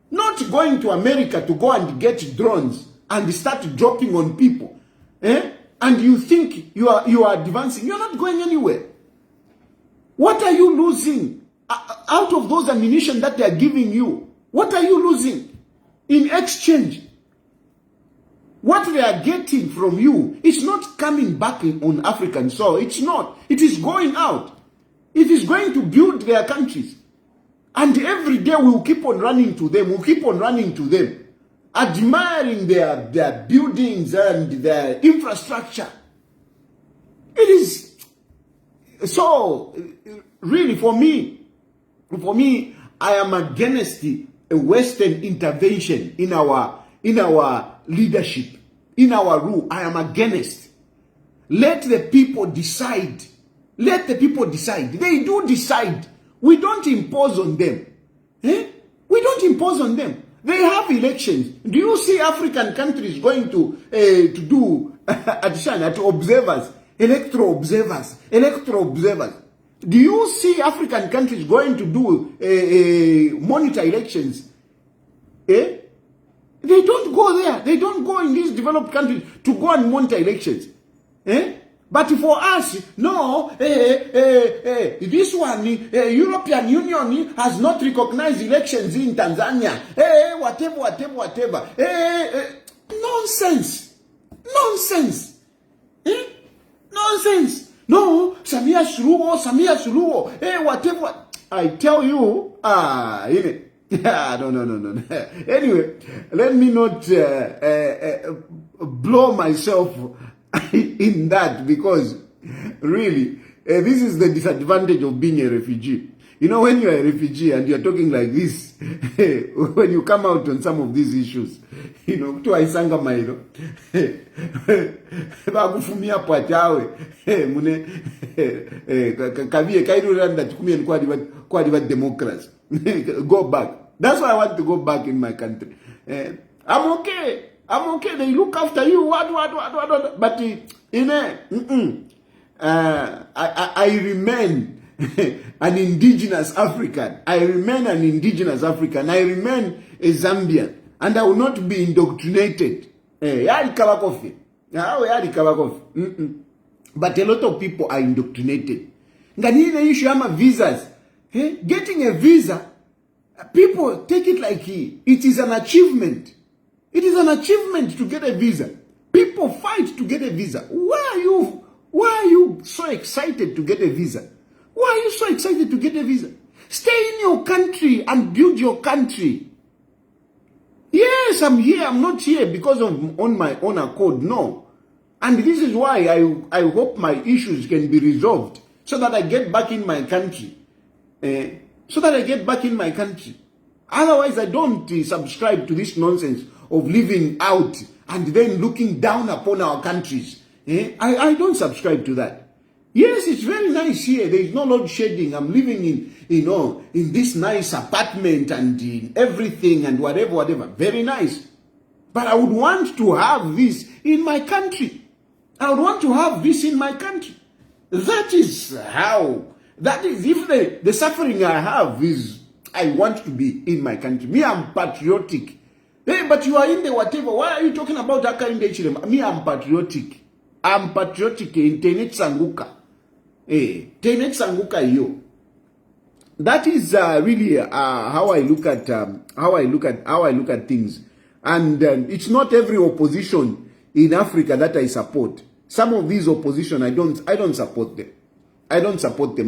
not going to America to go and get drones and start dropping on people. And you think you are advancing. You're not going anywhere. What are you losing out of those ammunition that they are giving you? What are you losing in exchange? What they are getting from you, it's not coming back on African soil. It's not. It is going out. It is going to build their countries. And every day we will keep on running to them. We'll keep on running to them, admiring their buildings and their infrastructure. It is so, really, for me, I am against a Western intervention in our leadership, in our rule. I am against. Let the people decide. Let the people decide. They do decide. We don't impose on them. We don't impose on them. They have elections. Do you see African countries going to do addition to observers, electoral observers? Do you see African countries going to do monitor elections? They don't go there. They don't go in these developed countries to go and monitor elections. But for us, no, this one, European Union has not recognized elections in Tanzania. Whatever. Nonsense. Nonsense. No, Samia Suluhu, whatever. I tell you, no. Anyway, let me not blow myself in that, because really, this is the disadvantage of being a refugee. You know, when you're a refugee and you're talking like this, when you come out on some of these issues, you know, to aisanga mailo, bagufumia patawe, mune, kaviye kairu randa tukumia kwa diva democracy. Go back. That's why I want to go back in my country. I'm okay. They look after you. What? But I remain an indigenous African. I remain a Zambian, and I will not be indoctrinated. But a lot of people are indoctrinated. Ngani issue ama visas. Getting a visa, people take it like it is an achievement. It is an achievement to get a visa. People fight to get a visa. Why are you so excited to get a visa? Why are you so excited to get a visa? Stay in your country and build your country. Yes, I'm here. I'm not here because of on my own accord. No. And this is why I hope my issues can be resolved so that I get back in my country. Otherwise, I don't subscribe to this nonsense of living out and then looking down upon our countries. I don't subscribe to that. Yes, it's very nice here. There is no load shedding. I'm living in this nice apartment and in everything and whatever. Very nice. But I would want to have this in my country. That is if the suffering I have is, I want to be in my country. Me, I'm patriotic. Hey, but you are in the whatever. Why are you talking about Haka in the Chilema? Me, I'm patriotic. In Tenet Sanguka. Tenet Sanguka yo. That is really how I look at things. And it's not every opposition in Africa that I support. Some of these opposition, I don't support them. I don't support,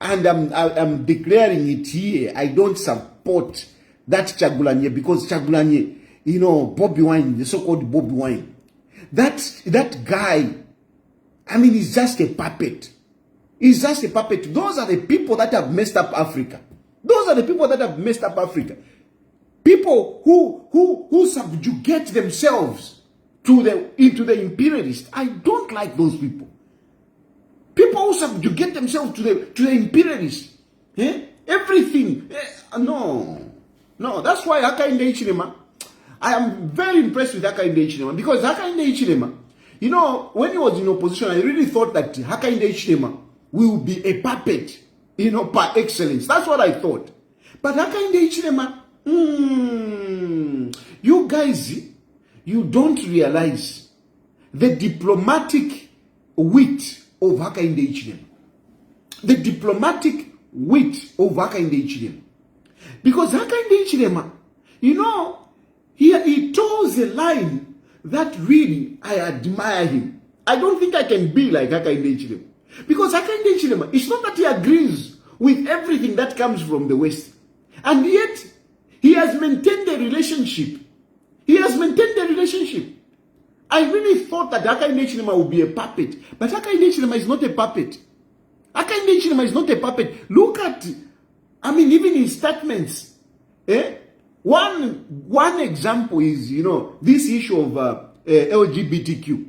and I'm declaring it here. I don't support that Chagulanye, because Chagulanye, Bobby Wine, the so-called Bobby Wine, that guy, he's just a puppet. Those are the people that have messed up Africa. People who subjugate themselves into the imperialists. I don't like those people. People who subjugate themselves to the imperialists. Everything. No. That's why Haka in the Ichilema, I am very impressed with Haka in the Ichilema, because Haka in the Ichilema, when he was in opposition, I really thought that Haka in the Ichilema will be a puppet, par excellence. That's what I thought. But Haka in the Ichilema, you guys, you don't realize the diplomatic wit of Haka in the Ichilema. Because Haka in the Ichilema, he toes a line that really I admire him. I don't think I can be like Haka in the Ichilema. Because Haka in the Ichilema, it's not that he agrees with everything that comes from the West. And yet, he has maintained the relationship. I really thought that Haka in the Ichilema would be a puppet. But Haka in the Ichilema is not a puppet. Look at, even in statements. One example is, this issue of LGBTQ.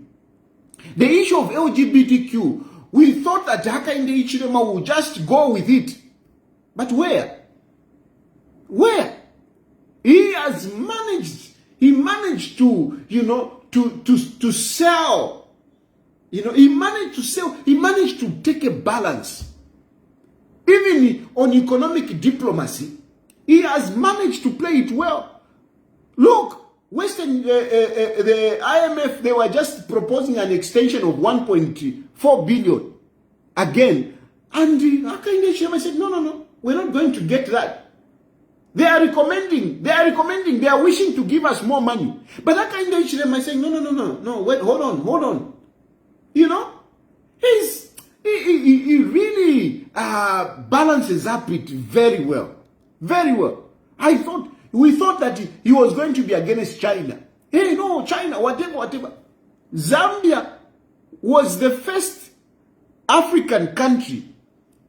The issue of LGBTQ, we thought that Haka in the Ichilema would just go with it. But where? He managed to sell. He managed to take a balance. Even on economic diplomacy, he has managed to play it well. Look, Western the IMF, they were just proposing an extension of 1.4 billion again. And Hakainde Hichilema said, no, we're not going to get that. They are recommending, they are wishing to give us more money. But Hakainde Hichilema is saying, no, wait, hold on. You know, he really balances up it very well. Very well. We thought that he was going to be against China. Hey, no, China, whatever. Zambia was the first African country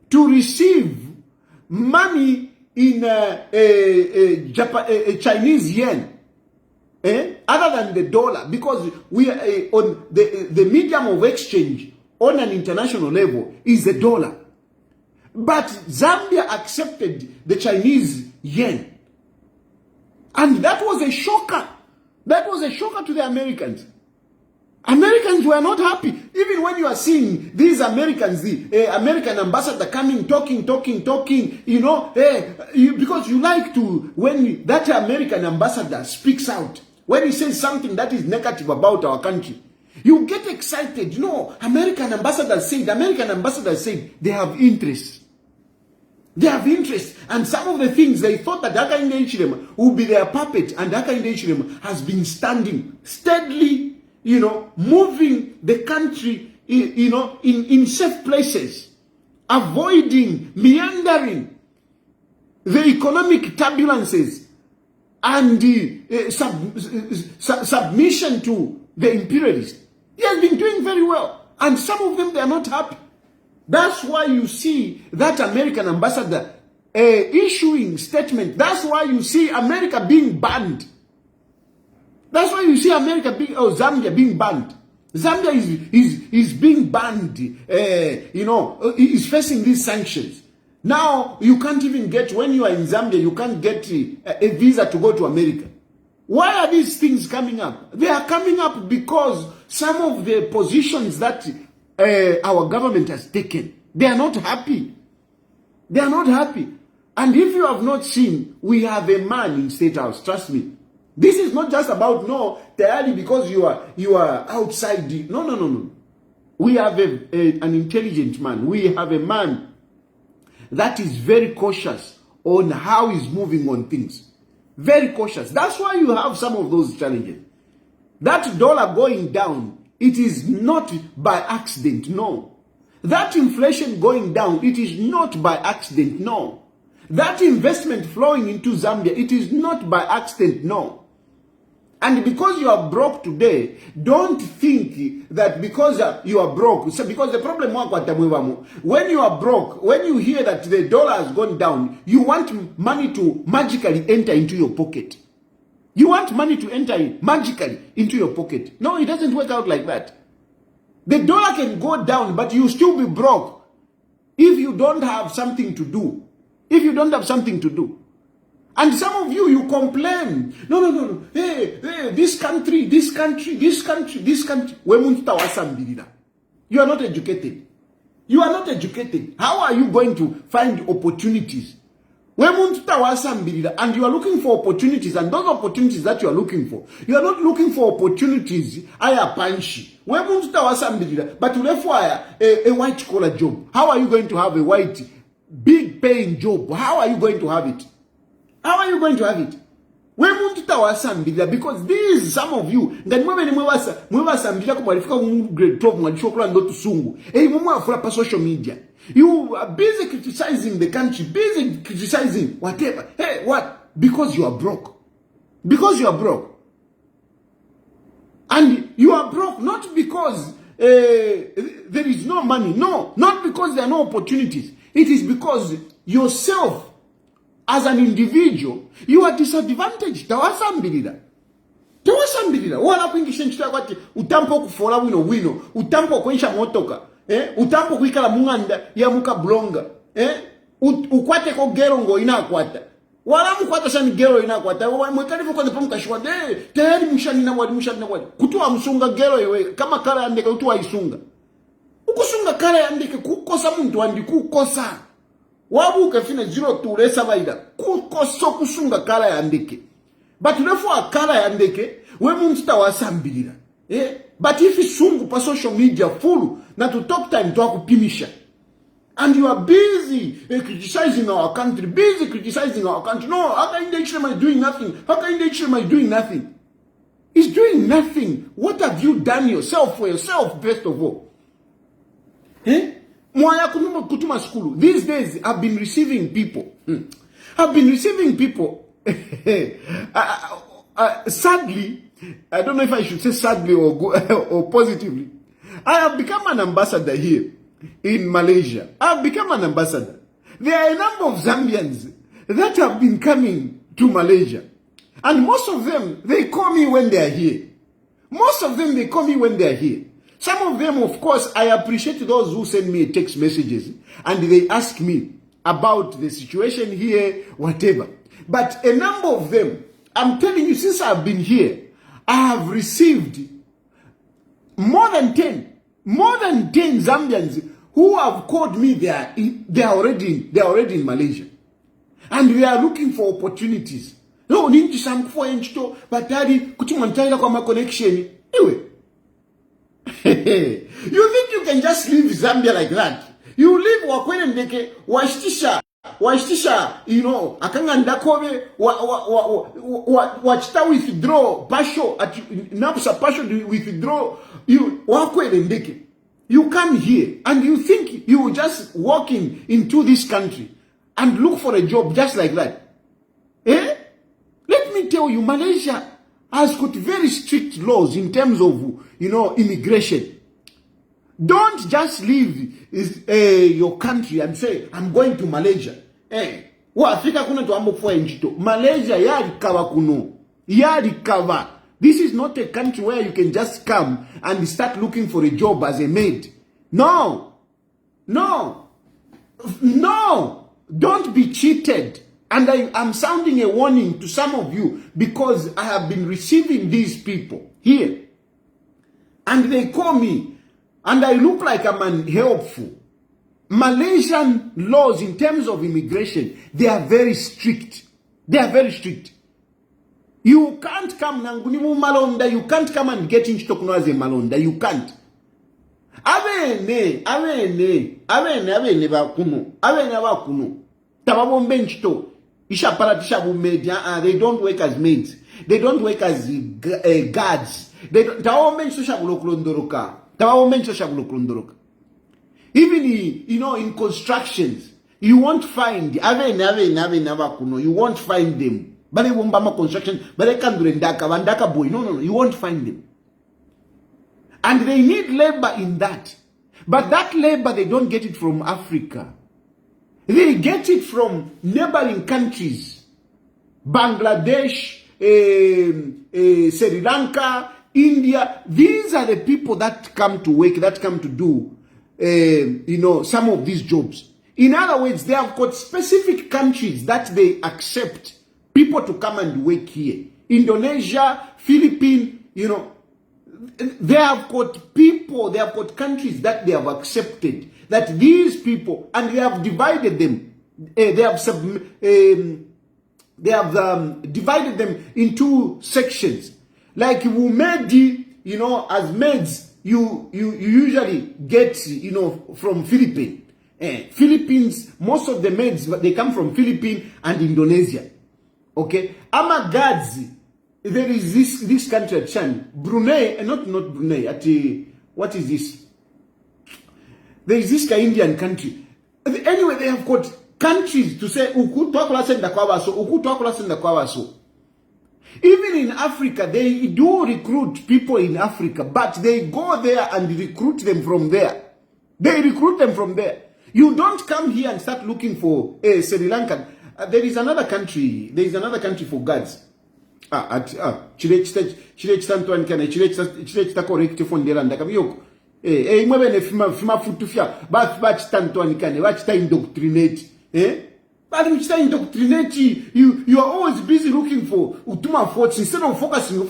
to receive money in Chinese yen, other than the dollar, because we are on the medium of exchange on an international level is the dollar. But Zambia accepted the Chinese yen. And that was a shocker. That was a shocker to the Americans. Americans were not happy. Even when you are seeing these Americans, the American ambassador coming, talking, you know, because you like to, when that American ambassador speaks out, when he says something that is negative about our country, you get excited. You know, American ambassador said they have interest. They have interest. And some of the things they thought that Hakainde Hichilema would be their puppet, and Hakainde Hichilema has been standing steadily, you know, moving the country, you know, in safe places, avoiding, meandering the economic turbulences and submission to the imperialists. He has been doing very well. And some of them, they are not happy. That's why you see that American ambassador issuing statement. That's why you see America being banned. That's why you see Zambia being banned. Zambia is being banned. You know, is facing these sanctions. Now you can't even get, when you are in Zambia, you can't get a visa to go to America. Why are these things coming up? They are coming up because some of the positions that our government has taken, they are not happy. They are not happy. And if you have not seen, we have a man in State House, trust me. This is not just about, no, Tayari, because you are outside. No. We have an intelligent man. We have a man that is very cautious on how he's moving on things. Very cautious. That's why you have some of those challenges. That dollar going down, it is not by accident, no. That inflation going down, it is not by accident, no. That investment flowing into Zambia, it is not by accident, no. And because you are broke today, don't think that because you are broke, because the problem when you are broke, when you hear that the dollar has gone down, you want money to magically enter into your pocket. You want money to enter magically into your pocket. No, it doesn't work out like that. The dollar can go down, but you still be broke if you don't have something to do. If you don't have something to do. And some of you complain. No. Hey, this country. You are not educated. You are not educated. How are you going to find opportunities? And you are looking for opportunities, and those opportunities that you are looking for, you are not looking for opportunities aya panshi. But you require a white collar job. How are you going to have a white big paying job? How are you going to have it? How are you going to have it? Because these, some of you, grade 12 social media. You are busy criticizing the country, busy criticizing whatever. Hey, what? Because you are broke. Because you are broke. And you are broke not because there is no money. No, not because there are no opportunities. It is because yourself, as an individual, you are disadvantaged. Tawasambirira. Wala kuingisha nchita kwati utampo kufola wino. Utampo kuensha motoka. Utampo kuikala munganda ya muka blonga. Ukwate ko gero ngo inakwata. Wala mukwata shani gero inakwata. Mwekalifu kwa nepamuka shwa. Tayari mshani na wadi. Kutua msunga gero yewe. Kama kara yandeka utua isunga. Ukusunga kara yandeke kukosa muntu wandi kukosa. Wabu kafine zero turesa baida. Kukoso kusunga kara yandeke. But therefore kara yandeke. we munsta wasambirira but if isungu pa social media full na to talk time to akupimisha and you are busy criticizing our country, no, how can the HM is doing nothing, It's doing nothing. What have you done yourself for yourself, first of all? Mwaya kutuma skulu. These days, I've been receiving people. Sadly, I don't know if I should say sadly or positively, I have become an ambassador here in Malaysia. I've become an ambassador. There are a number of Zambians that have been coming to Malaysia. And most of them, they call me when they are here. Some of them, of course, I appreciate those who send me text messages and they ask me about the situation here, whatever. But a number of them, I'm telling you, since I've been here, I have received more than 10 Zambians who have called me. They are already in Malaysia. And they are looking for opportunities. No, ninji sam kufua enchito, batari kuchimantaila kwa connection. Anyway, you think you can just leave Zambia like that? You leave wakwene ndeke, washtisha, you know, akanga ndakove, wachita withdraw, pasho, napsa pasho withdraw, you, wakwene ndeke. You come here and you think you just walking into this country and look for a job just like that. Let me tell you, Malaysia has got very strict laws in terms of, you know, immigration. Don't just leave your country and say, I'm going to Malaysia. Malaysia, yarikava. This is not a country where you can just come and start looking for a job as a maid. No. Don't be cheated. And I'm sounding a warning to some of you because I have been receiving these people here. And they call me and I look like I'm unhelpful. Malaysian laws in terms of immigration, they are very strict. You can't come nangunimu malonda, you can't come and get in Chitokuno as a malonda, you can't. Avene bakuno. Tababombe nchito. Isha paratisha bumedia, they don't work as maids. They don't work as guards. Even you know, in constructions, you won't find you won't find them. But construction, but they can't do ndaka boy. No, you won't find them. And they need labor in that. But that labor, they don't get it from Africa. They get it from neighboring countries. Bangladesh, Sri Lanka, India. These are the people that come to work, that come to do, you know, some of these jobs. In other words, they have got specific countries that they accept people to come and work here. Indonesia, Philippines, you know, they have got people, they have got countries that they have accepted, that these people, and they have divided them. They have divided them into sections. Like Wumedi, you know, as maids, you usually get, you know, from Philippines. Philippines, most of the maids, they come from Philippines and Indonesia. Okay, Amagazi, there is this country at Chan, Brunei, not Brunei, at what is this? There is this Indian country. Anyway, they have got countries to say, even in Africa, they do recruit people in Africa, but they go there and recruit them from there. You don't come here and start looking for Sri Lankan. There is another country for guards. You are always busy looking for utuma forts instead of focusing on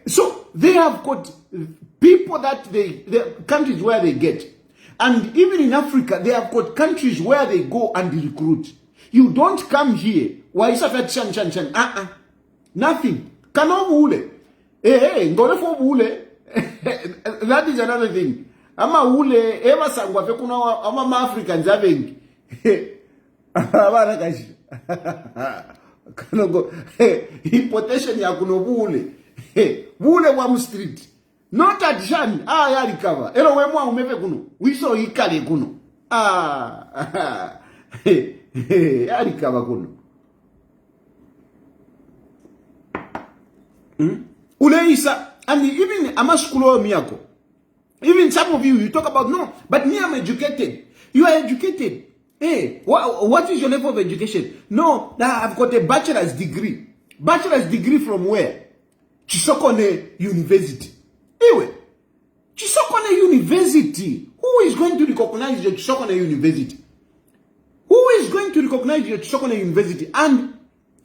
so they have got people that the countries where they get. And even in Africa, they have got countries where they go and recruit. You don't come here. Why is that chan? Nothing. Kano ule. Ngole for ule. That is another thing. Ama ule ever sangwa fe kuna ama Africans having. Abana kashi. Kanogo importation ya kuno bule. Bule wa street. Not at Shan. Ya recover. Elo we mwa umeve kuno. We saw ikale kuno. Ya recover kuno. Uleisa. And even amaskulo miyako. Even some of you talk about, no, but me, I'm educated. You are educated. Hey, what is your level of education? No, I've got a bachelor's degree. Bachelor's degree from where? Chisokone University. Anyway, Chisokone University. Who is going to recognize your Chisokone University? Who is going to recognize your Chisokone University? And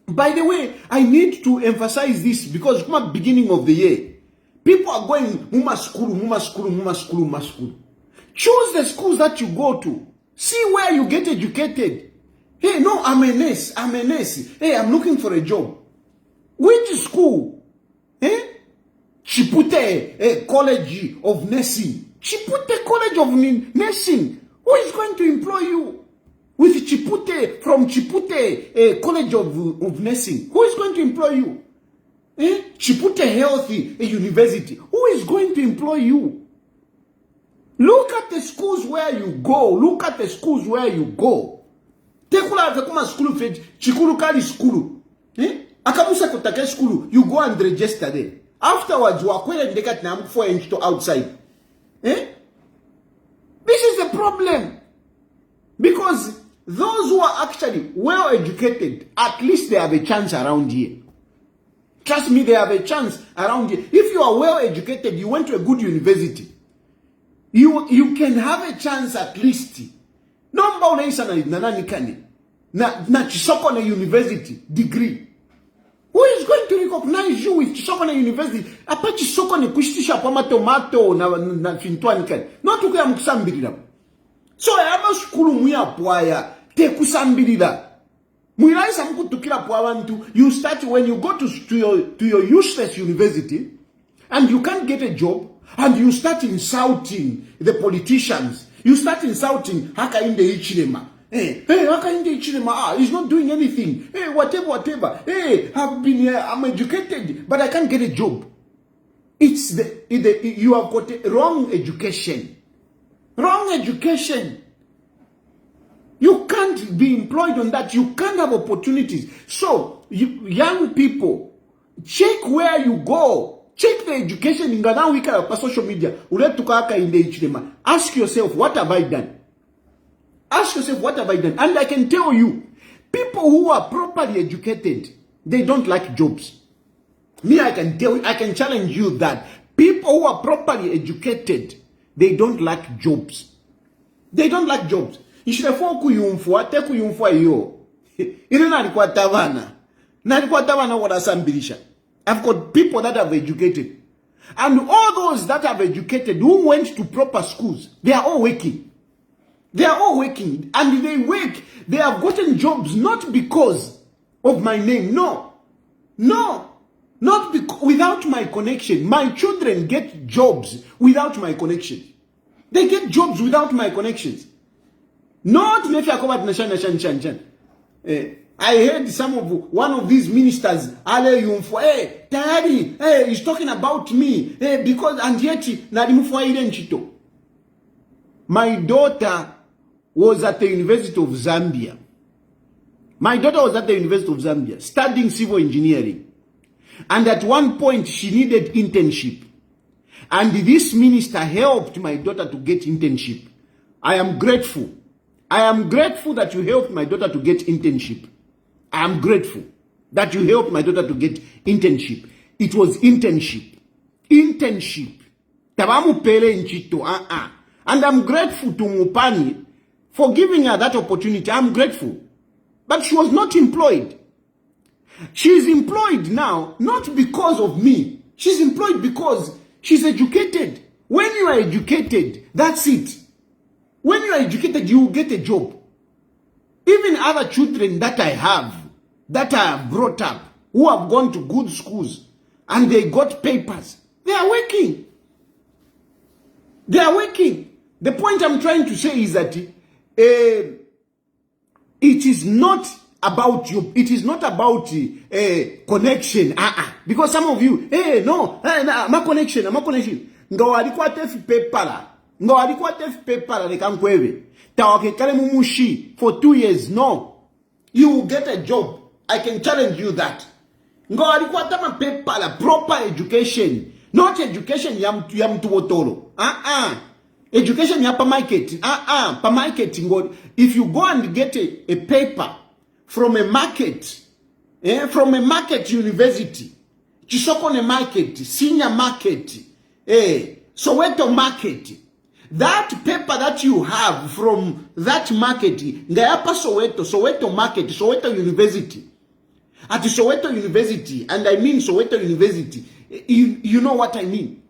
by the way, I need to emphasize this because from the beginning of the year, people are going, muma school. Choose the schools that you go to. See where you get educated. Hey, no, I'm a nurse. Hey, I'm looking for a job. Which school? Chipute College of Nursing. Chipute College of Nursing. Who is going to employ you? With Chipute, from Chipute College of Nursing. Who is going to employ you? Chipute Healthy University. Who is going to employ you? Look at the schools where you go. Tekula school fed chikuru kali school. Akamusa kutake school. You go and register there. Afterwards, you are quite dekat na 4 inch to outside. This is the problem. Because those who are actually well educated, at least they have a chance around here. Trust me, they have a chance around here. If you are well educated, you went to a good university, you can have a chance at least. Nomba unaisa na nani kani na Chisokone University degree. Who is going to recognize you with Chisokone University? Apa Chisokone kushtisha pa tomato na fintwani kani. Not to kuya mkusambirila. So ama skulu muya puaya te kusambirila. Muiraisa mkutukila po abantu. You start when you go to your useless university and you can't get a job and you start insulting the politicians. You start insulting haka inde ichilema. Hey, haka inde ichilema. He's not doing anything. Hey, whatever. Hey, I'm educated, but I can't get a job. It's you have got a wrong education. Wrong education. You can't be employed on that. You can't have opportunities. So, young people, check where you go. Check the education in Ghana wika pa social media. Ask yourself, what have I done? Ask yourself, what have I done? And I can tell you, people who are properly educated, they don't like jobs. Me, I can challenge you that people who are properly educated, they don't like jobs. They don't like jobs. Ishilefo kuyumfua, te kuyumfua yo. Ile nalikuwa tavana. Nalikuwa tavana wadasambilisha. I've got people that have educated. And all those that have educated who went to proper schools, they are all working. They are all working. And they work. They have gotten jobs not because of my name. No. Not without my connection. My children get jobs without my connection. They get jobs without my connections. Not I heard one of these ministers, he's talking about me, because and yet my daughter was at the University of Zambia. Studying civil engineering. And at one point she needed internship. And this minister helped my daughter to get internship. I am grateful. I am grateful that you helped my daughter to get internship. I am grateful that you helped my daughter to get internship. It was internship. Tabamu pele nchito. And I'm grateful to Mupani for giving her that opportunity. I'm grateful. But she was not employed. She is employed now, not because of me. She's employed because she's educated. When you are educated, that's it. When you are educated, you will get a job. Even other children that I have brought up, who have gone to good schools, and they got papers, they are working. They are working. The point I'm trying to say is that it is not about you. It is not about connection. Because some of you, no, my connection. Ngo alikuwa tefi pepala. Ngo alikuwa tefi pepala lekankweve. Tawake kale mumushi for 2 years. No. You will get a job. I can challenge you that. Ngo alikuwa tama pepala. Proper education. Not education ya mtu wotoro. Education ya pa market. Pa market. If you go and get a paper from a market, from a market university, Chisokone market, senior market, Soweto market, that paper that you have from that market, ngayapa Soweto market, Soweto University. At Soweto University, and I mean Soweto University, you know what I mean.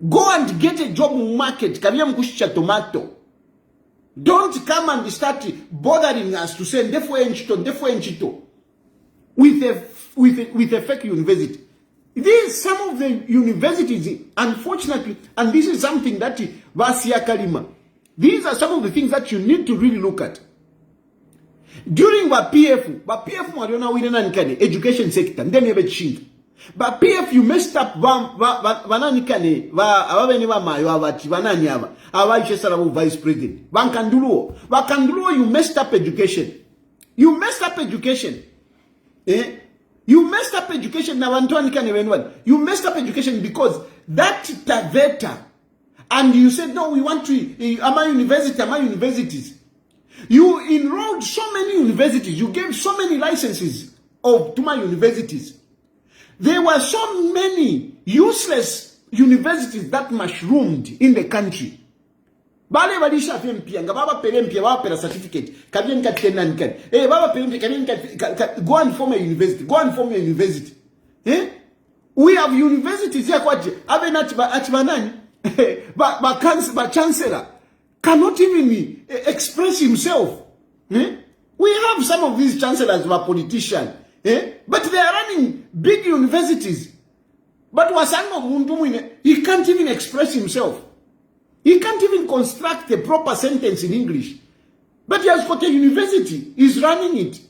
Go and get a job market, kabia mkushicha tomato. Don't come and start bothering us to say ndefo enchito with a fake university. These some of the universities, unfortunately, and this is something that Vasia Kalima. These are some of the things that you need to really look at. During PF Mariona Winana Nkane, education sector, then you have a change. But PF you messed up Vananikane, Aveniva Mayo, Vananyava, Avai vice president. Bankandulo, you messed up education. You messed up education. You messed up education now, Antoine. You messed up education because that Taveta, and you said, no, we want to, am I universities? You enrolled so many universities, you gave so many licenses to my universities. There were so many useless universities that mushroomed in the country. Bale badisha FMP, nga baba perempia, baba pera certificate. Kabien katena nikani. Baba perempia, kabien go and form a university. Go and form a university. We have universities here kwaje. Abe na atibanani. Ba chancellor cannot even express himself. We have some of these chancellors who are politicians. But they are running big universities. But Wasango Mundumine, he can't even express himself. He can't even construct a proper sentence in English. But he has got a university. He's running it.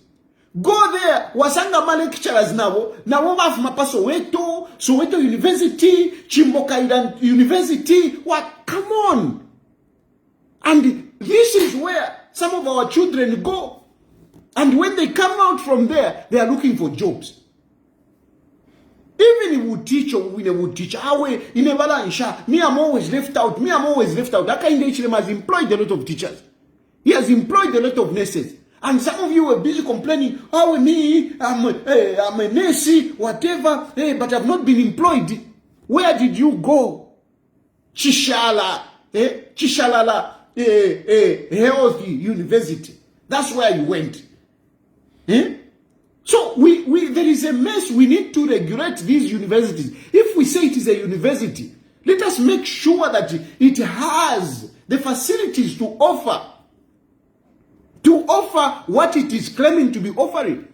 Go there. Wasanga ma lecturers now. Now waf mapa Soweto University, Chimboka University. What? Come on. And this is where some of our children go. And when they come out from there, they are looking for jobs. Even if we teach or we would teach, me I'm always left out. That kind of HLM has employed a lot of teachers. He has employed a lot of nurses. And some of you were busy complaining, I'm a nurse, whatever, but I've not been employed. Where did you go? Chishalala Health University. That's where you went. So there is a mess. We need to regulate these universities. If we say it is a university, let us make sure that it has the facilities to offer what it is claiming to be offering.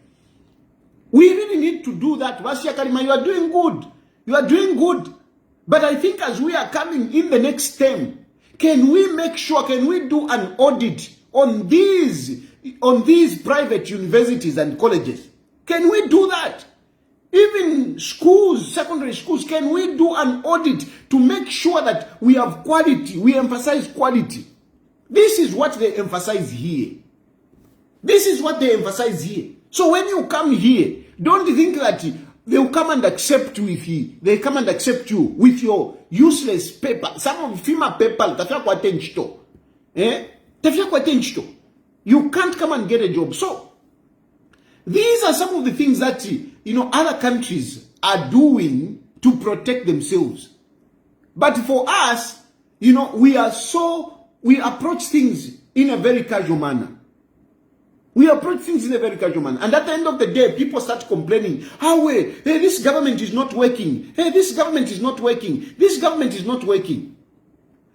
We really need to do that. Vasia Kalima, you are doing good. You are doing good. But I think as we are coming in the next term, can we make sure, can we do an audit on these private universities and colleges? Can we do that? Even schools, secondary schools, can we do an audit to make sure that we have quality, we emphasize quality? This is what they emphasize here. This is what they emphasize here. So when you come here, don't think that they will come and accept you they come and accept you with your useless paper. Some of FEMA paper, you can't come and get a job. So these are some of the things that other countries are doing to protect themselves. But for us, we approach things in a very casual manner. And at the end of the day, people start complaining, hey, this government is not working. Hey, this government is not working. This government is not working.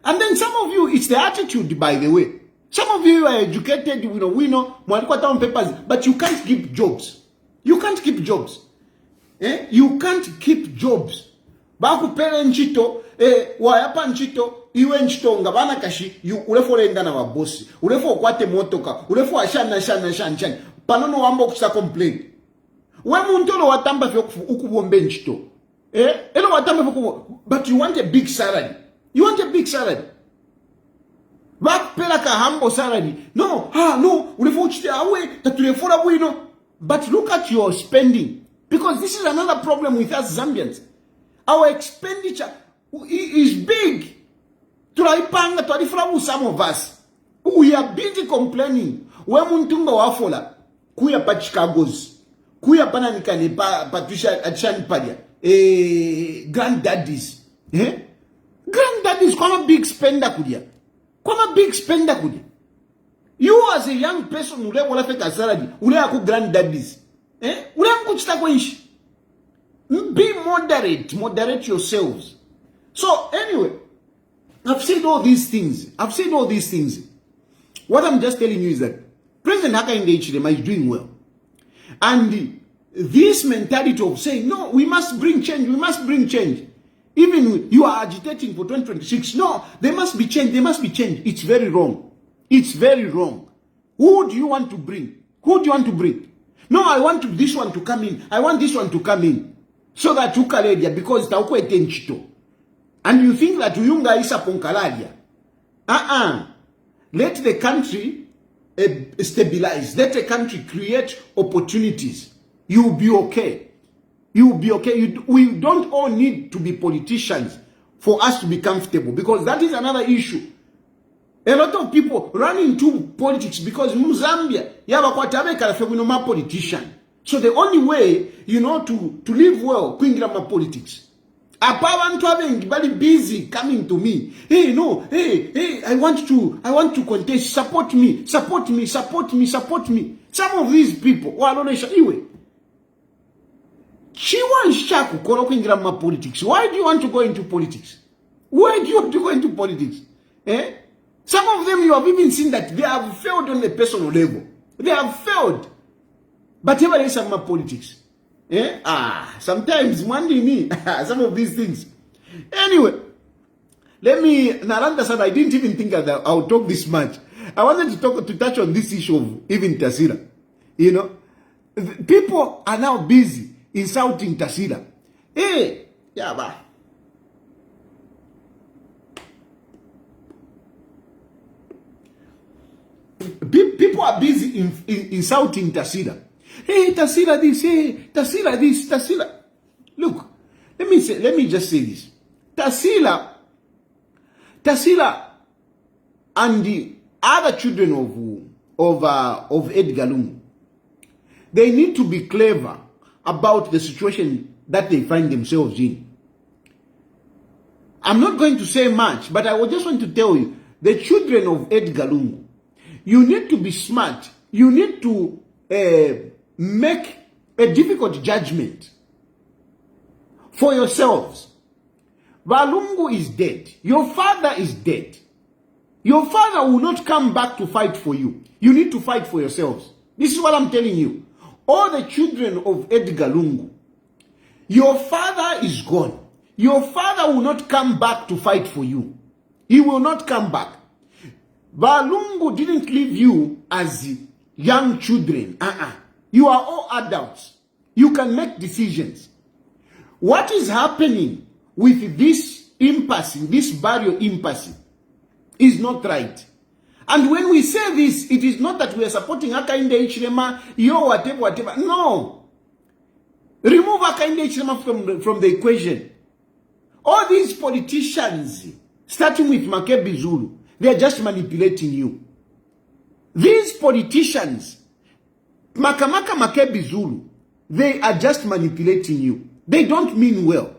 And then some of you, it's the attitude, by the way. Some of you are educated, we know, town papers, but you can't keep jobs. You can't keep jobs. You can't keep jobs. Bakupele nchito, wayapa nchito, iwe nchito ngabana kashi, ulefo lenda na wabosi, ulefo kwate motoka, ulefo ashana, panono wambo kusa complain. We muntolo watamba vyo ukubombe nchito. Elo watamba vyo ukubombe, but you want a big salary. You want a big salary. Bakupela ka humble salary. No, ulefo uchite awe, tatulefora buino. But look at your spending. Because this is another problem with us Zambians. Our expenditure is big. Tulaipanga twalifurabu some of us. We are busy complaining. We muntunga wafola. Kuya pa Chicago's. Kuya pa nanikani pa Patricia Achani Padia. Granddaddies. Granddaddies kwama big spender kudia. Kwama big spender kudia. You as a young person ule wala feka salary. Ule aku granddaddies. Ule kuchita kwenshi. Be moderate yourselves. So anyway, I've said all these things. What I'm just telling you is that President Hakainde Hichilema is doing well. And this mentality of saying, no, we must bring change. Even you are agitating for 2026. No, there must be change. It's very wrong. Who do you want to bring? No, I want this one to come in. I want this one to come in. So that ukaledia, because taukwete nchito. And you think that uyunga isa ponkaladia. Let the country stabilize. Let the country create opportunities. You'll be okay. We don't all need to be politicians for us to be comfortable, because that is another issue. A lot of people run into politics because Zambia, we no more politician. So the only way, to live well, kuingira politics. Apawantu having busy coming to me. Hey, I want to contest. Support me. Some of these people, iwe. Politics. Why do you want to go into politics? Some of them, you have even seen that they have failed on a personal level. They have failed. But ever is some politics. Sometimes wondering me some of these things. Anyway, Naranda said I didn't even think that I would talk this much. I wanted to touch on this issue of even Tasila. People are now busy insulting Tasila. People are busy insulting Tasila. Hey, Tasila this, Tasila. Look, let me just say this. Tasila and the other children of Edgar Lungu, they need to be clever about the situation that they find themselves in. I'm not going to say much, but I just want to tell you, the children of Edgar Lungu, you need to be smart. You need to make a difficult judgment for yourselves. Lungu is dead. Your father is dead. Your father will not come back to fight for you. You need to fight for yourselves. This is what I'm telling you. All the children of Edgar Lungu, your father is gone. Your father will not come back to fight for you. He will not come back. Lungu didn't leave you as young children. You are all adults. You can make decisions. What is happening with this impasse, this barrier impasse, is not right. And when we say this, it is not that we are supporting Hakainde Hichilema, whatever. No. Remove Hakainde Hichilema from the equation. All these politicians, starting with Makebi Zulu, they are just manipulating you. These politicians, Makamaka Makebi Zulu, they are just manipulating you. They don't mean well.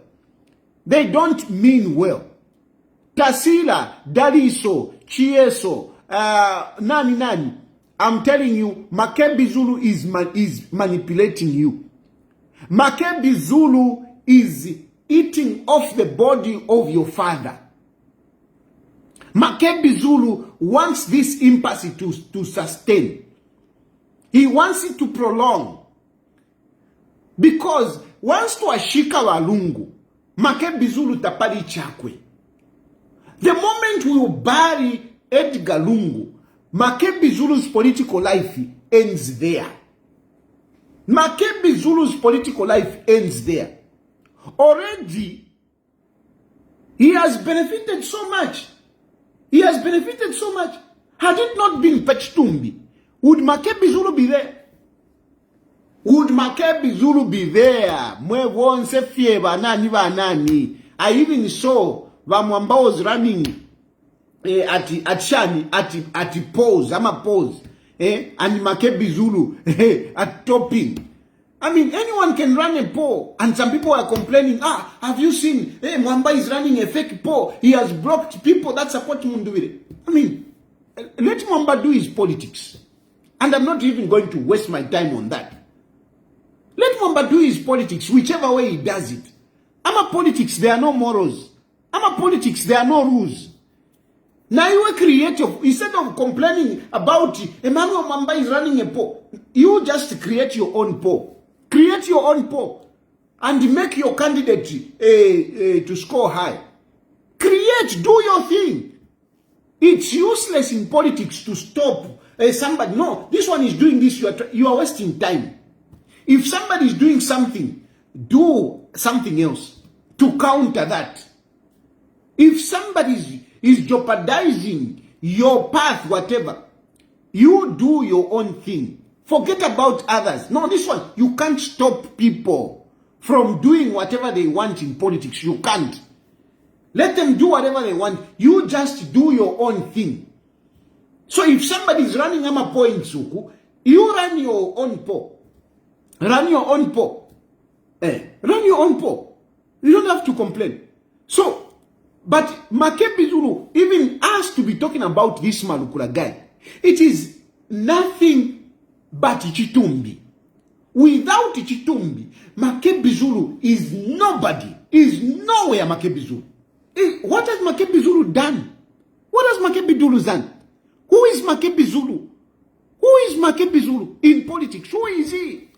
Tasila, Daliso, Chieso, Nani. I'm telling you, Makebi Zulu is manipulating you. Makebi Zulu is eating off the body of your father. Makebi Zulu wants this impasse to sustain. He wants it to prolong. Because once to ashika wa Lungu, Makebi Zulu tapari chakwe. The moment we will bury Edgar Lungu, Makebi Zulu's political life ends there. Makebi Zulu's political life ends there. Already, he has benefited so much. He has benefited so much. Had it not been Pechtumbi, would Makebi Zulu be there? Would Makebi Zulu be there? Mwevonse fieba nani. I even saw Vamwamba was running at Shani at pose. I'm a pose. And Makebi Zulu at topping. I mean, anyone can run a poll, and some people are complaining, have you seen, Mwamba is running a fake poll. He has blocked people that support Munduwire. I mean, let Mwamba do his politics. And I'm not even going to waste my time on that. Let Mwamba do his politics, whichever way he does it. I'm a politics, there are no morals. I'm a politics, there are no rules. Now you are creative. Instead of complaining about Emmanuel Mwamba is running a poll, you just create your own poll. Create your own poll and make your candidate to score high. Create, do your thing. It's useless in politics to stop somebody. No, this one is doing this. You are wasting time. If somebody is doing something, do something else to counter that. If somebody is jeopardizing your path, whatever, you do your own thing. Forget about others. No, this one, you can't stop people from doing whatever they want in politics. You can't. Let them do whatever they want. You just do your own thing. So if somebody is running Amapo in Suku, you run your own poll. Run your own poll. Run your own poll. You don't have to complain. So, but Makebi Zulu even asked to be talking about this Malukula guy. It is nothing but Chitumbi. Without Chitumbi, Makebi Zulu is nobody. Is nowhere Makebi Zulu. What has Makebi Zulu done? What has Makebi Zulu done? Who is Makebi Zulu? Who is Makebi Zulu in politics? Who is he?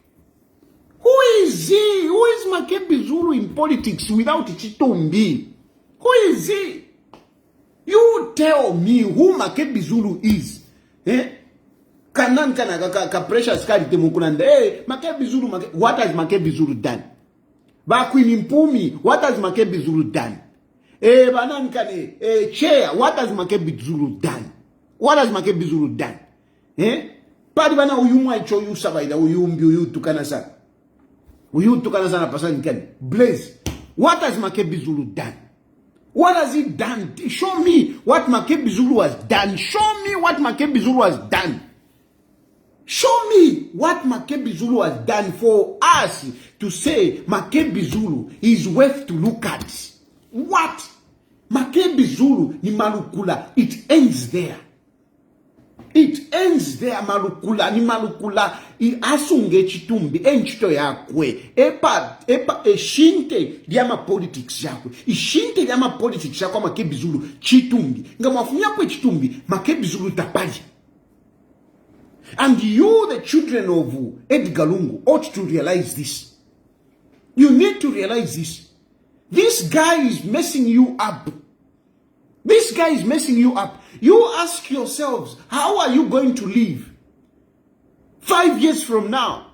Who is he? Who is Makebi Zulu in politics without Chitumbi? Who is he? You tell me who Makebi Zulu is. Kanan ka precious card temukunanda. Makebi Zulu, what has Makebi Zulu done? Bakwini Mpumi, what has Makebi Zulu done? Banankane, chair, what has Makebi Zulu done? What has Makebi Zulu done? Padi bana uyumwa icho yu sabaida uyumbi uyu tukanasa. Uyu tukanasa na pasan ken. Blaze, what has Makebi Zulu done? What has he done? Show me what Makebi Zulu has done. Show me what Makebi Zulu has done. Show me what Makebi Zulu has done for us to say Makebi Zulu is worth to look at. What? Makebi Zulu ni Malukula. It ends there. It ends there. Malukula ni Malukula. Asunge Chitumbi enchito yakwe. Epa shinte diama politics yakwe. Ishinte diama politics yakwe Makebi Zulu Chitumbi. Nga mafunya kwe Chitumbi Makebi Zulu tapali. And you, the children of Edgar Lungu, ought to realize this. You need to realize this. This guy is messing you up. This guy is messing you up. You ask yourselves, how are you going to live 5 years from now?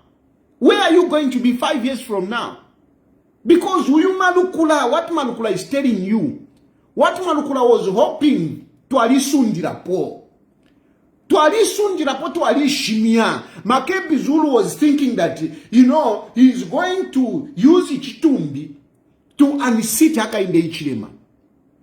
Where are you going to be 5 years from now? Because Malukula, what Malukula is telling you, what Malukula was hoping to alisundira po. Makebi Zulu was thinking that, he's going to use Chitumbi to unseat Haka in the Ichilema.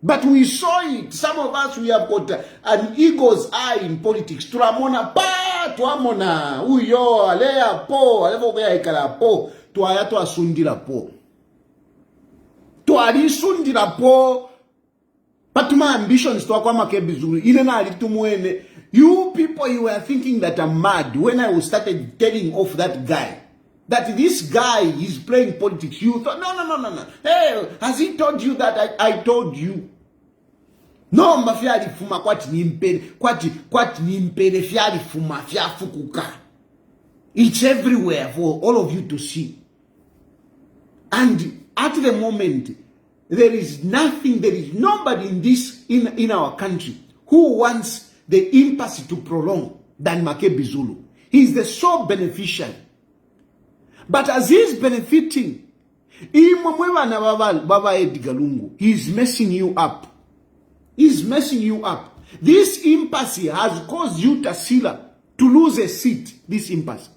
But we saw it. Some of us, we have got an eagle's eye in politics. Tuamona pa, tuamona, uyo, alea po, alevo gaya ikala po, tuayato asundira po. Tuari sundira po, but my ambitions to akwa Makebi Zulu, inena alitumwene. You people, you were thinking that I'm mad when I started telling off that guy. That this guy is playing politics. You thought, no. Hey, has he told you that? I told you. No mafia fuma kwati nimpere fiali fuma fia fukuka. It's everywhere for all of you to see. And at the moment, there is nobody in our country who wants the impasse to prolong than Makebi Zulu. He's the sole beneficiary. But as he's benefiting, he's messing you up. He's messing you up. This impasse has caused you, Tasila, to lose a seat. This impasse.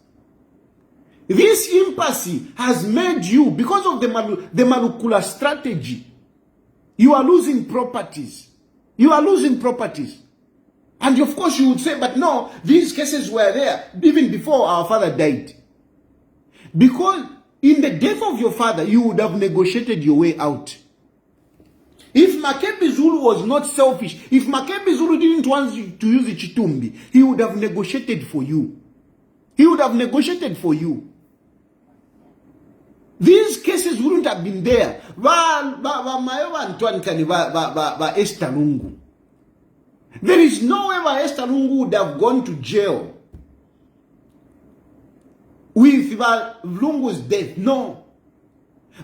This impasse has made you, because of the Malukula strategy, you are losing properties. You are losing properties. And of course you would say, but no, these cases were there even before our father died. Because in the death of your father, you would have negotiated your way out. If Makebi Zulu was not selfish, if Makebi Zulu didn't want you to use the Chitumbi, he would have negotiated for you. He would have negotiated for you. These cases wouldn't have been there. Esther Lungu. There is no way Esther Lungu would have gone to jail with Lungu's death. No.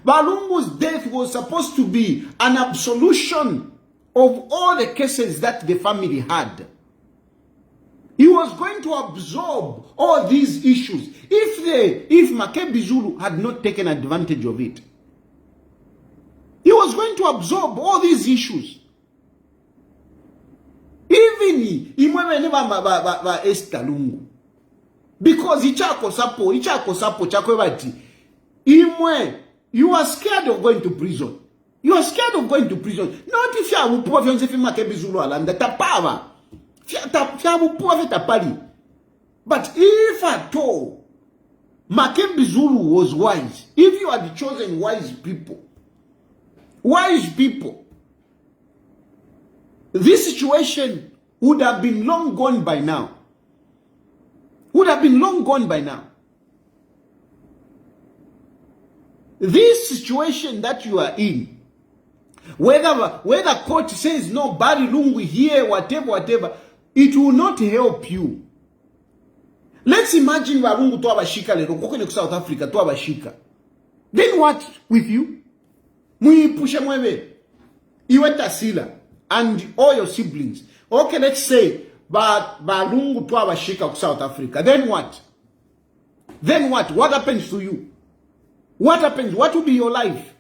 Lungu's death was supposed to be an absolution of all the cases that the family had. He was going to absorb all these issues if Makebi Zulu had not taken advantage of it. He was going to absorb all these issues. Even Esther Lungu. Because ichako sapo chakwebati. You are scared of going to prison. You are scared of going to prison. Not if you are poor Makebi Zulu alanda tapava. But if at all Makebi Zulu was wise, if you are the chosen wise people, this situation would have been long gone by now. Would have been long gone by now. This situation that you are in, whether court says no, Bari Lungu here, whatever, it will not help you. Let's imagine Warungu to abashika lero kokone ku South Africa to abashika. Then what with you? Muipushe mwebe. Iwe Tasila and all your siblings. Okay, let's say Balungu to abashika ku South Africa. Then what? Then what? What happens to you? What happens? What will be your life?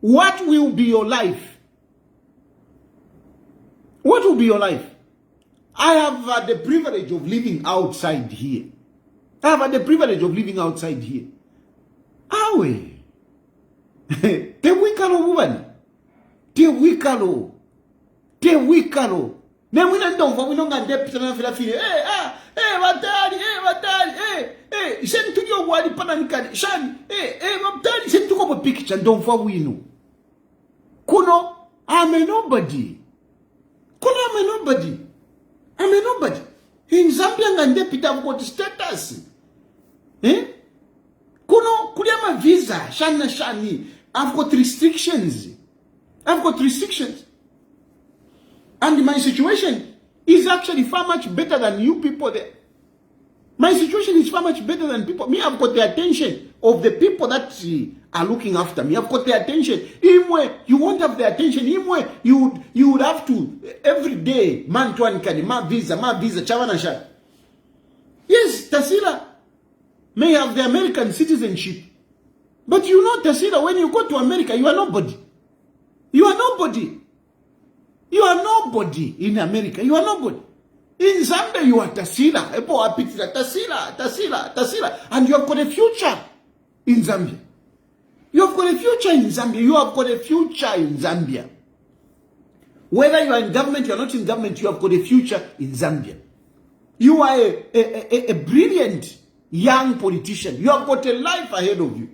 What will be your life? What will be your life? I have had the privilege of living outside here. I have had the privilege of living outside here. Awe. Te wikalo bubani. Te wikalo. Ne mwina ndonfa mwinonga ndepita na filafile. Watali. Shen tuyo wali pana nikani. Shani. Watali. Shen tuko po picture ndonfa wino. Kuno, I'm a nobody. I'm a nobody. In Zambia ngande pita I've got status. Kuno kuliama visa shani. I've got restrictions. And my situation is actually far much better than you people there. My situation is far much better than people. Me, I've got the attention of the people that are looking after me. I've got the attention. Imwe, you won't have the attention. Imwe, you would have to every day man to ankani, ma visa, chawana sha. Yes, Tasila may have the American citizenship. But you know, Tasila, when you go to America, you are nobody. You are nobody in America. You are nobody. In Zambia, you are Tasila. Tasila. And you have got a future in Zambia. You have got a future in Zambia. Whether you are in government, you are not in government, you have got a future in Zambia. You are a brilliant young politician. You have got a life ahead of you.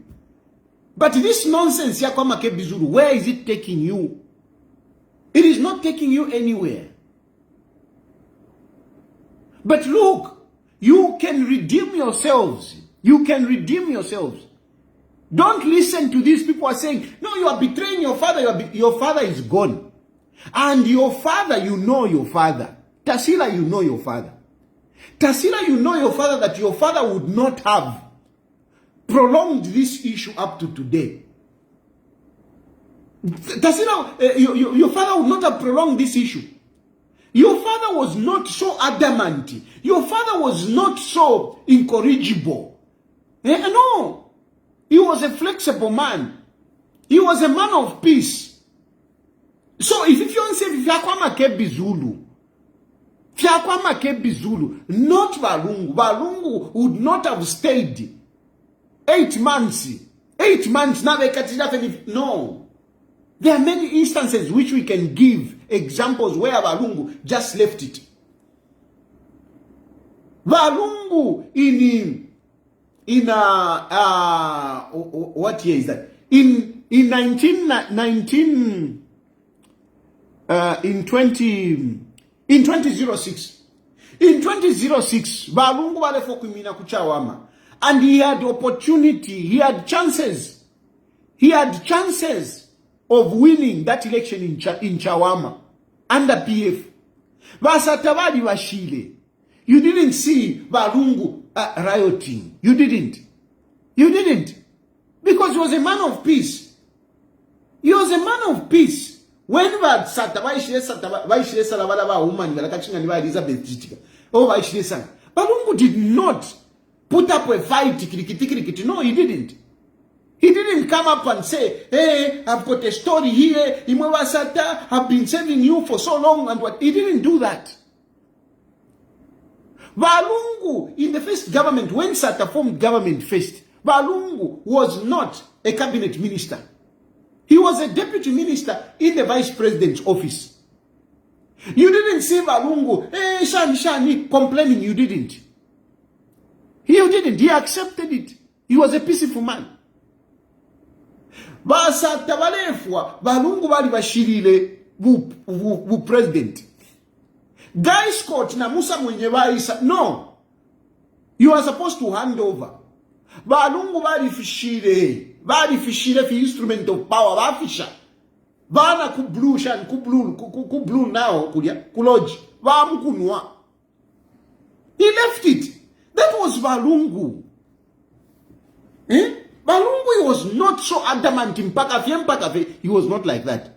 But this nonsense, Makebi Zulu, where is it taking you? It is not taking you anywhere. But look, you can redeem yourselves. Don't listen to these people who are saying, no, you are betraying your father. Your father is gone. And your father, you know your father. Tasila, you know your father. Tasila, you know your father, that your father would not have prolonged this issue up to today. Tasila, your father would not have prolonged this issue. Your father was not so adamant. Your father was not so incorrigible. No. He was a flexible man. He was a man of peace. So if you say, Fiakwama Kebi Zulu, not Balungu. Balungu would not have stayed 8 months. 8 months, now they can't nothing. No. There are many instances which we can give examples where Balungu just left it. Balungu what year is that? In 2006. In 2006, Balungu wale fokumina kuchawama. And he had opportunity, he had chances. He had chances of winning that election in Chawama under PF. Vasatawadi washile. You didn't see Balungu rioting. You didn't. You didn't. Because he was a man of peace. He was a man of peace. When Balungu did not put up a fight. No, he didn't. He didn't come up and say, hey, I've got a story here. I've been serving you for so long and what. He didn't do that. Balungu, in the first government, when Sata formed government first, Balungu was not a cabinet minister. He was a deputy minister in the vice president's office. You didn't see Balungu, hey, Shani, complaining. You didn't. You didn't. He accepted it. He was a peaceful man. Basa tabalefwa Balungu bali bashirire bu president. Guy Scott na Musa mwenye baisa. No. You are supposed to hand over. Balungu bali fishire. Bali fishire fi instrument of power. Bafisha. Bana kublu shan kublu now kuloji. Bamukunwa. He left it. That was Balungu. Balungu was not so adamant in Pakafe. He was not like that.